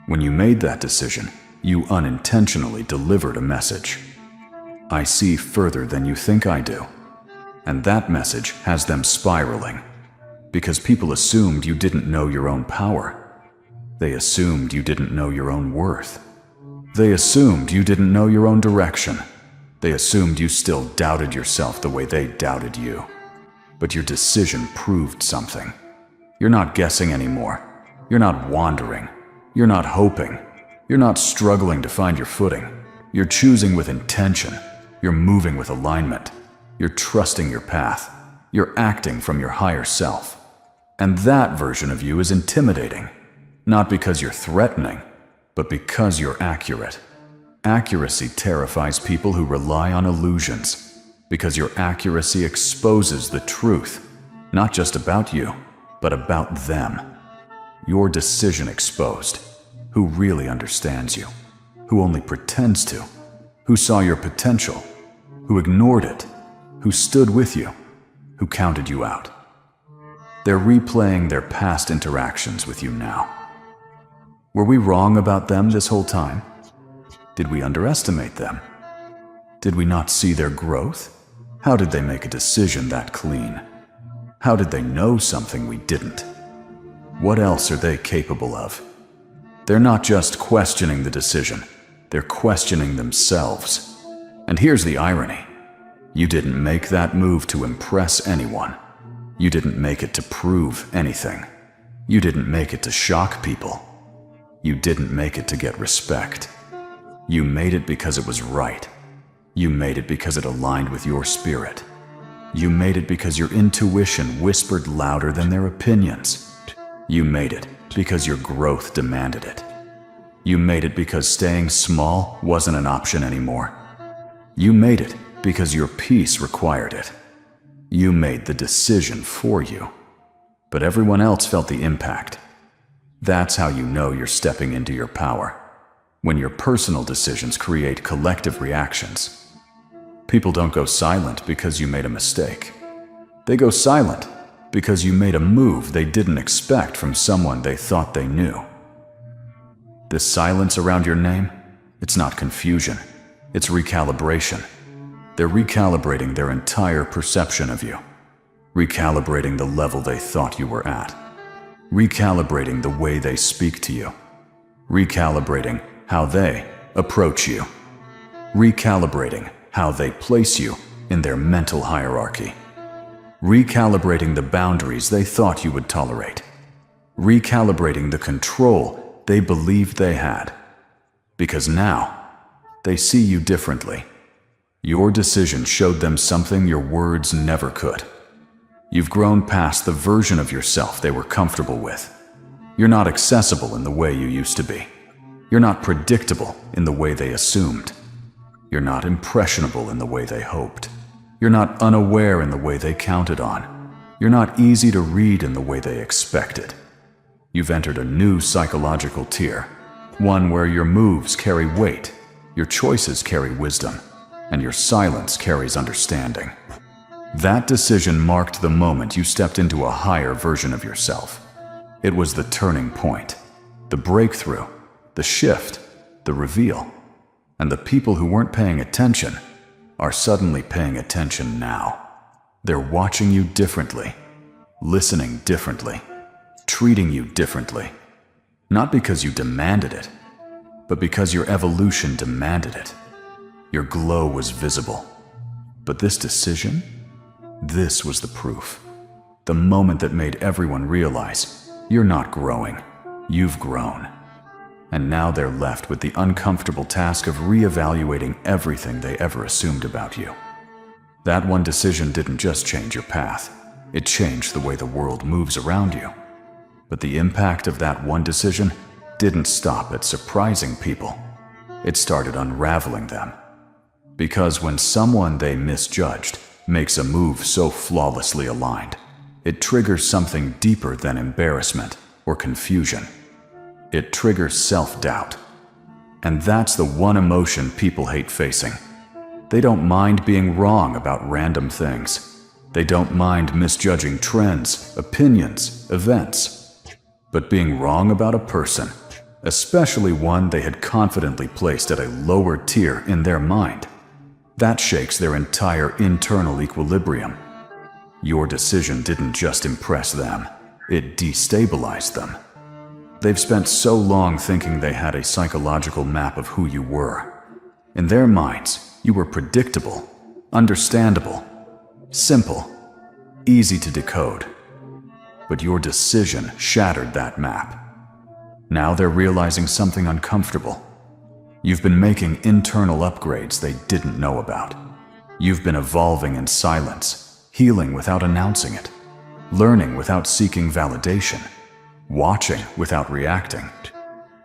When you made that decision, you unintentionally delivered a message. I see further than you think I do. And that message has them spiraling. Because people assumed you didn't know your own power. They assumed you didn't know your own worth. They assumed you didn't know your own direction. They assumed you still doubted yourself the way they doubted you. But your decision proved something. You're not guessing anymore. You're not wandering. You're not hoping. You're not struggling to find your footing. You're choosing with intention. You're moving with alignment. You're trusting your path. You're acting from your higher self. And that version of you is intimidating. Not because you're threatening, but because you're accurate. Accuracy terrifies people who rely on illusions, because your accuracy exposes the truth, not just about you, but about them. Your decision exposed. Who really understands you? Who only pretends to? Who saw your potential? Who ignored it? Who stood with you? Who counted you out? They're replaying their past interactions with you now. Were we wrong about them this whole time? Did we underestimate them? Did we not see their growth? How did they make a decision that clean? How did they know something we didn't? What else are they capable of? They're not just questioning the decision, they're questioning themselves. And here's the irony. You didn't make that move to impress anyone. You didn't make it to prove anything. You didn't make it to shock people. You didn't make it to get respect. You made it because it was right. You made it because it aligned with your spirit. You made it because your intuition whispered louder than their opinions. You made it because your growth demanded it. You made it because staying small wasn't an option anymore. You made it because your peace required it. You made the decision for you, but everyone else felt the impact. That's how you know you're stepping into your power, when your personal decisions create collective reactions. People don't go silent because you made a mistake. They go silent because you made a move they didn't expect from someone they thought they knew. This silence around your name, it's not confusion, it's recalibration. They're recalibrating their entire perception of you, recalibrating the level they thought you were at, recalibrating the way they speak to you, recalibrating how they approach you, recalibrating how they place you in their mental hierarchy, recalibrating the boundaries they thought you would tolerate, recalibrating the control they believed they had. Because now, they see you differently. Your decision showed them something your words never could. You've grown past the version of yourself they were comfortable with. You're not accessible in the way you used to be. You're not predictable in the way they assumed. You're not impressionable in the way they hoped. You're not unaware in the way they counted on. You're not easy to read in the way they expected. You've entered a new psychological tier, one where your moves carry weight, your choices carry wisdom, and your silence carries understanding. That decision marked the moment you stepped into a higher version of yourself. It was the turning point, the breakthrough, the shift, the reveal. And the people who weren't paying attention are suddenly paying attention now. They're watching you differently, listening differently, treating you differently. Not because you demanded it, but because your evolution demanded it. Your glow was visible. But this decision? This was the proof. The moment that made everyone realize you're not growing, you've grown. And now they're left with the uncomfortable task of reevaluating everything they ever assumed about you. That one decision didn't just change your path, it changed the way the world moves around you. But the impact of that one decision didn't stop at surprising people. It started unraveling them. Because when someone they misjudged makes a move so flawlessly aligned, it triggers something deeper than embarrassment or confusion. It triggers self-doubt. And that's the one emotion people hate facing. They don't mind being wrong about random things. They don't mind misjudging trends, opinions, events. But being wrong about a person, especially one they had confidently placed at a lower tier in their mind, that shakes their entire internal equilibrium. Your decision didn't just impress them, it destabilized them. They've spent so long thinking they had a psychological map of who you were. In their minds, you were predictable, understandable, simple, easy to decode. But your decision shattered that map. Now they're realizing something uncomfortable. You've been making internal upgrades they didn't know about. You've been evolving in silence, healing without announcing it, learning without seeking validation, watching without reacting,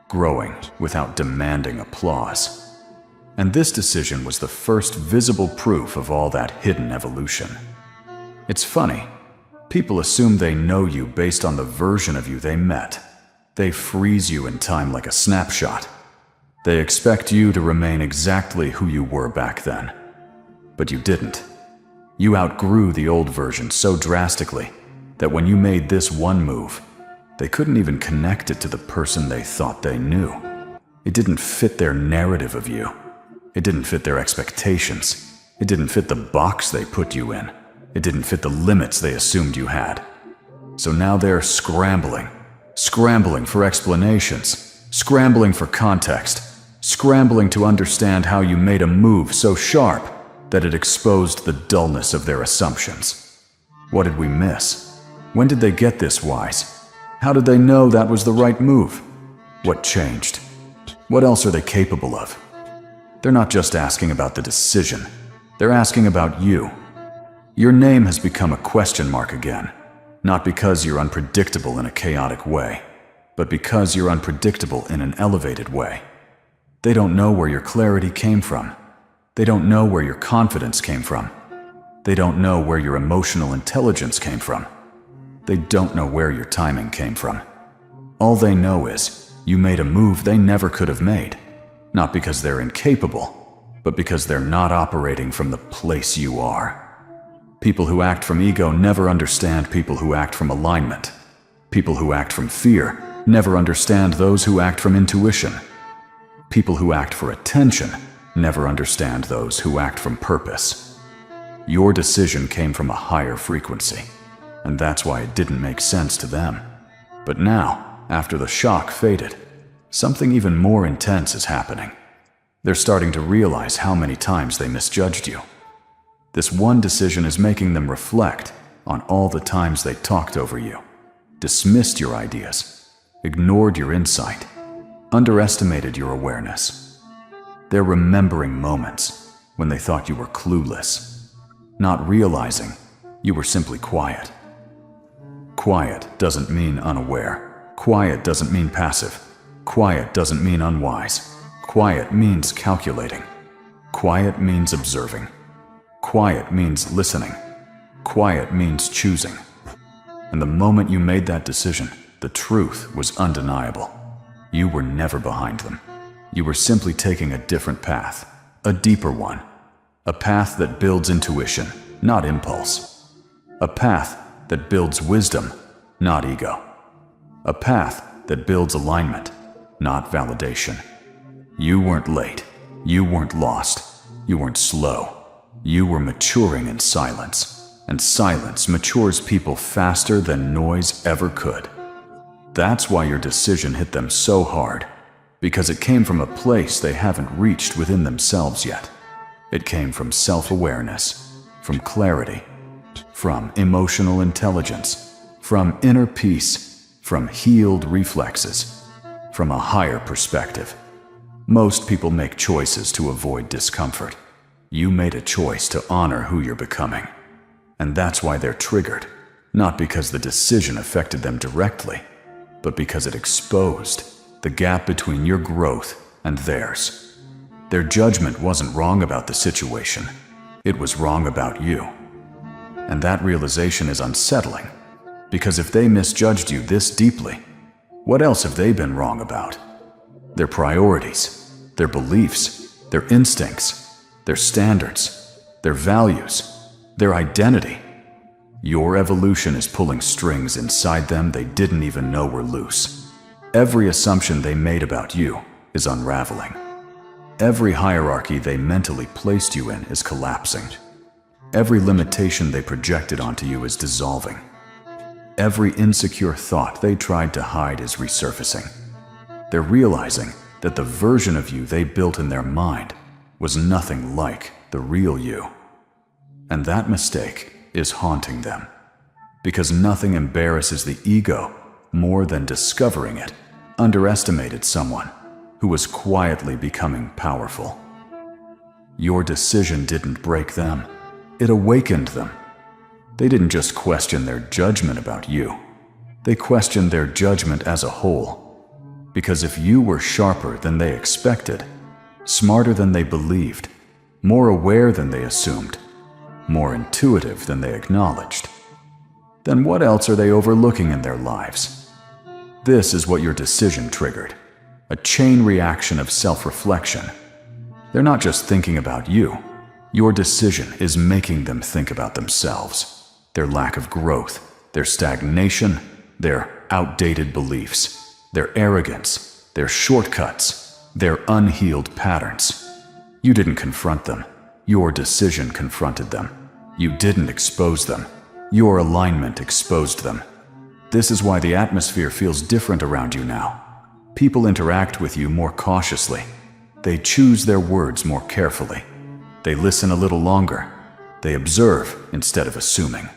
growing without demanding applause. And this decision was the first visible proof of all that hidden evolution. It's funny. People assume they know you based on the version of you they met. They freeze you in time like a snapshot. They expect you to remain exactly who you were back then. But you didn't. You outgrew the old version so drastically that when you made this one move, they couldn't even connect it to the person they thought they knew. It didn't fit their narrative of you. It didn't fit their expectations. It didn't fit the box they put you in. It didn't fit the limits they assumed you had. So now they're scrambling for explanations, scrambling for context, scrambling to understand how you made a move so sharp that it exposed the dullness of their assumptions. What did we miss? When did they get this wise? How did they know that was the right move? What changed? What else are they capable of? They're not just asking about the decision. They're asking about you. Your name has become a question mark again, not because you're unpredictable in a chaotic way, but because you're unpredictable in an elevated way. They don't know where your clarity came from. They don't know where your confidence came from. They don't know where your emotional intelligence came from. They don't know where your timing came from. All they know is you made a move they never could have made, not because they're incapable, but because they're not operating from the place you are. People who act from ego never understand people who act from alignment. People who act from fear never understand those who act from intuition. People who act for attention never understand those who act from purpose. Your decision came from a higher frequency, and that's why it didn't make sense to them. But now, after the shock faded, something even more intense is happening. They're starting to realize how many times they misjudged you. This one decision is making them reflect on all the times they talked over you, dismissed your ideas, ignored your insight, underestimated your awareness. They're remembering moments when they thought you were clueless, not realizing you were simply quiet. Quiet doesn't mean unaware. Quiet doesn't mean passive. Quiet doesn't mean unwise. Quiet means calculating. Quiet means observing. Quiet means listening. Quiet means choosing. And the moment you made that decision, the truth was undeniable. You were never behind them. You were simply taking a different path, a deeper one. A path that builds intuition, not impulse. A path that builds wisdom, not ego. A path that builds alignment, not validation. You weren't late. You weren't lost. You weren't slow. You were maturing in silence, and silence matures people faster than noise ever could. That's why your decision hit them so hard, because it came from a place they haven't reached within themselves yet. It came from self-awareness, from clarity, from emotional intelligence, from inner peace, from healed reflexes, from a higher perspective. Most people make choices to avoid discomfort. You made a choice to honor who you're becoming. And that's why they're triggered, not because the decision affected them directly, but because it exposed the gap between your growth and theirs. Their judgment wasn't wrong about the situation. It was wrong about you. And that realization is unsettling, because if they misjudged you this deeply, what else have they been wrong about? Their priorities, their beliefs, their instincts, their standards, their values, their identity. Your evolution is pulling strings inside them they didn't even know were loose. Every assumption they made about you is unraveling. Every hierarchy they mentally placed you in is collapsing. Every limitation they projected onto you is dissolving. Every insecure thought they tried to hide is resurfacing. They're realizing that the version of you they built in their mind was nothing like the real you. And that mistake is haunting them, because nothing embarrasses the ego more than discovering it underestimated someone who was quietly becoming powerful. Your decision didn't break them. It awakened them. They didn't just question their judgment about you. They questioned their judgment as a whole. Because if you were sharper than they expected, smarter than they believed, more aware than they assumed, more intuitive than they acknowledged, then what else are they overlooking in their lives? This is what your decision triggered. A chain reaction of self-reflection. They're not just thinking about you. Your decision is making them think about themselves, their lack of growth, their stagnation, their outdated beliefs, their arrogance, their shortcuts, their unhealed patterns. You didn't confront them. Your decision confronted them. You didn't expose them. Your alignment exposed them. This is why the atmosphere feels different around you now. People interact with you more cautiously. They choose their words more carefully. They listen a little longer. They observe instead of assuming.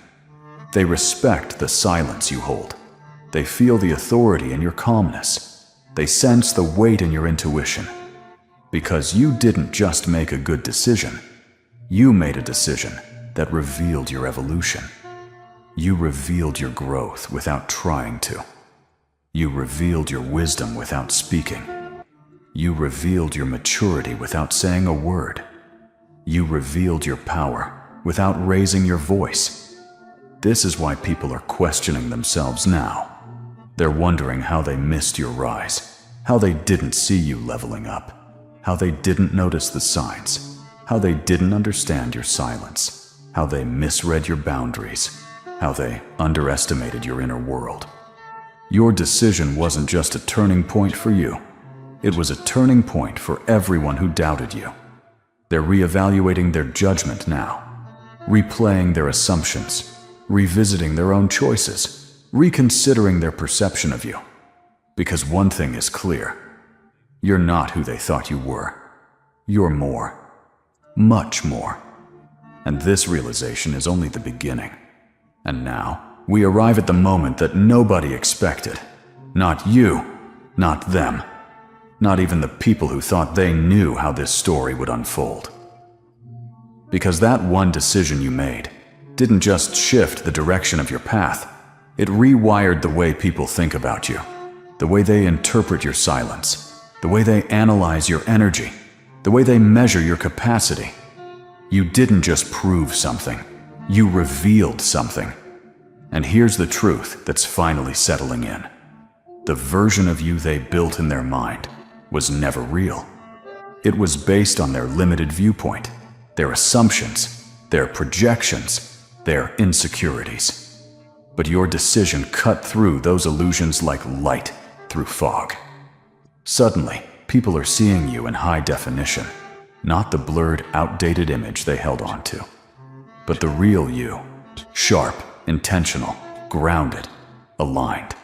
They respect the silence you hold. They feel the authority in your calmness. They sense the weight in your intuition. Because you didn't just make a good decision. You made a decision that revealed your evolution. You revealed your growth without trying to. You revealed your wisdom without speaking. You revealed your maturity without saying a word. You revealed your power without raising your voice. This is why people are questioning themselves now. They're wondering how they missed your rise, how they didn't see you leveling up, how they didn't notice the signs, how they didn't understand your silence, how they misread your boundaries, how they underestimated your inner world. Your decision wasn't just a turning point for you. It was a turning point for everyone who doubted you. They're reevaluating their judgment now, replaying their assumptions, revisiting their own choices, reconsidering their perception of you. Because one thing is clear. You're not who they thought you were. You're more. Much more. And this realization is only the beginning. And now, we arrive at the moment that nobody expected. Not you, not them, not even the people who thought they knew how this story would unfold. Because that one decision you made didn't just shift the direction of your path, it rewired the way people think about you, the way they interpret your silence, the way they analyze your energy, the way they measure your capacity. You didn't just prove something, you revealed something. And here's the truth that's finally settling in. The version of you they built in their mind was never real. It was based on their limited viewpoint, their assumptions, their projections, their insecurities. But your decision cut through those illusions like light through fog. Suddenly, people are seeing you in high definition, not the blurred, outdated image they held on to, but the real you, sharp, intentional, grounded, aligned.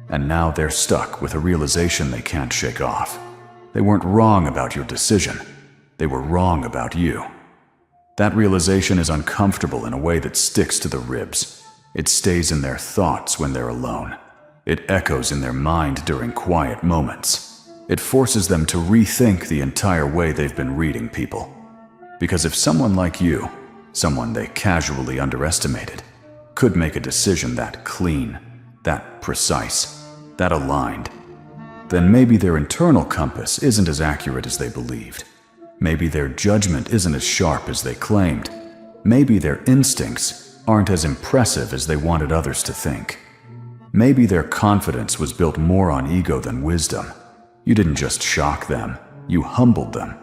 And now they're stuck with a realization they can't shake off. They weren't wrong about your decision. They were wrong about you. That realization is uncomfortable in a way that sticks to the ribs. It stays in their thoughts when they're alone. It echoes in their mind during quiet moments. It forces them to rethink the entire way they've been reading people. Because if someone like you, someone they casually underestimated, could make a decision that clean, that precise, that aligned, then maybe their internal compass isn't as accurate as they believed. Maybe their judgment isn't as sharp as they claimed. Maybe their instincts aren't as impressive as they wanted others to think. Maybe their confidence was built more on ego than wisdom. You didn't just shock them, you humbled them.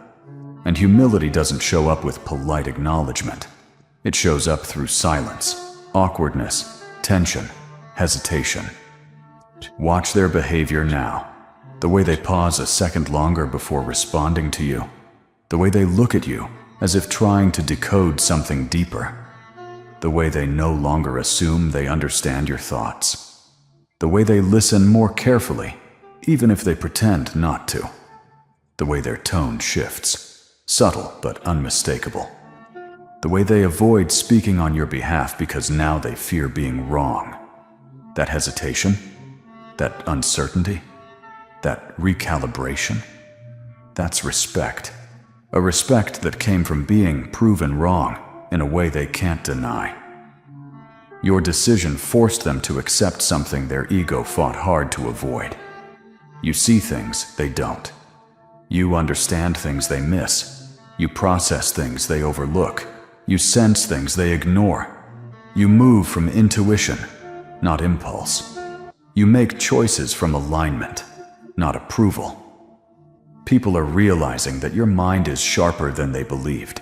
And humility doesn't show up with polite acknowledgement. It shows up through silence, awkwardness, tension, hesitation. Watch their behavior now. The way they pause a second longer before responding to you. The way they look at you as if trying to decode something deeper. The way they no longer assume they understand your thoughts. The way they listen more carefully, even if they pretend not to. The way their tone shifts, subtle but unmistakable. The way they avoid speaking on your behalf because now they fear being wrong. That hesitation, that uncertainty, that recalibration, that's respect. A respect that came from being proven wrong in a way they can't deny. Your decision forced them to accept something their ego fought hard to avoid. You see things they don't. You understand things they miss. You process things they overlook. You sense things they ignore. You move from intuition, not impulse. You make choices from alignment, not approval. People are realizing that your mind is sharper than they believed.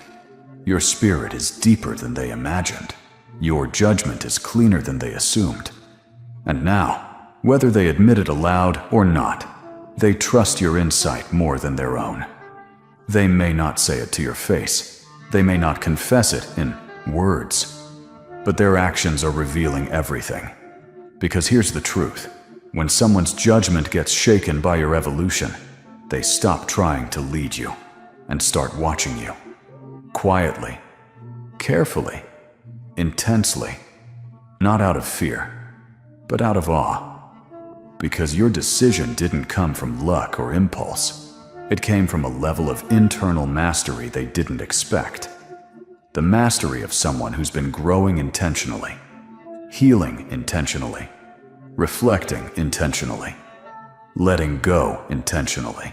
Your spirit is deeper than they imagined. Your judgment is cleaner than they assumed. And now, whether they admit it aloud or not, they trust your insight more than their own. They may not say it to your face. They may not confess it in words. But their actions are revealing everything. Because here's the truth. When someone's judgment gets shaken by your evolution, they stop trying to lead you and start watching you. Quietly, carefully, intensely. Not out of fear, but out of awe. Because your decision didn't come from luck or impulse. It came from a level of internal mastery they didn't expect. The mastery of someone who's been growing intentionally, healing intentionally, reflecting intentionally, letting go intentionally,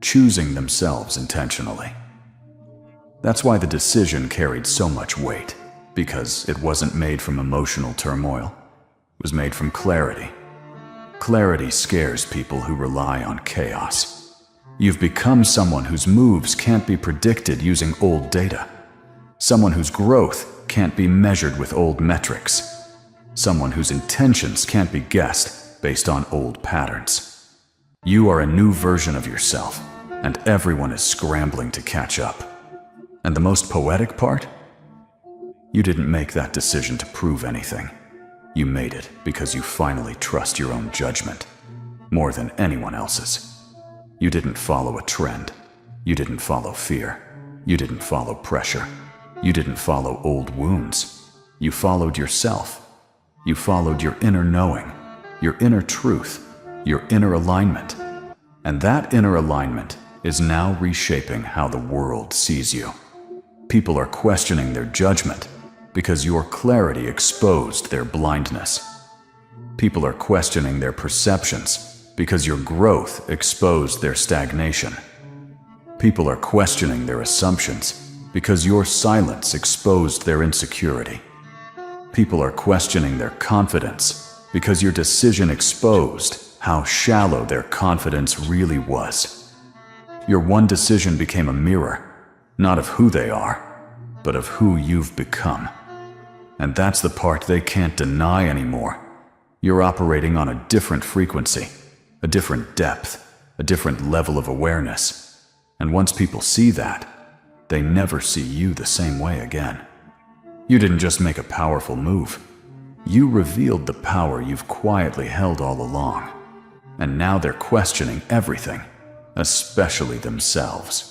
choosing themselves intentionally. That's why the decision carried so much weight, because it wasn't made from emotional turmoil. It was made from clarity. Clarity scares people who rely on chaos. You've become someone whose moves can't be predicted using old data. Someone whose growth can't be measured with old metrics. Someone whose intentions can't be guessed based on old patterns. You are a new version of yourself, and everyone is scrambling to catch up. And the most poetic part? You didn't make that decision to prove anything. You made it because you finally trust your own judgment, more than anyone else's. You didn't follow a trend. You didn't follow fear. You didn't follow pressure. You didn't follow old wounds. You followed yourself. You followed your inner knowing, your inner truth, your inner alignment. And that inner alignment is now reshaping how the world sees you. People are questioning their judgment because your clarity exposed their blindness. People are questioning their perceptions because your growth exposed their stagnation. People are questioning their assumptions because your silence exposed their insecurity. People are questioning their confidence because your decision exposed how shallow their confidence really was. Your one decision became a mirror, not of who they are, but of who you've become. And that's the part they can't deny anymore. You're operating on a different frequency, a different depth, a different level of awareness. And once people see that, they never see you the same way again. You didn't just make a powerful move. You revealed the power you've quietly held all along. And now they're questioning everything, especially themselves.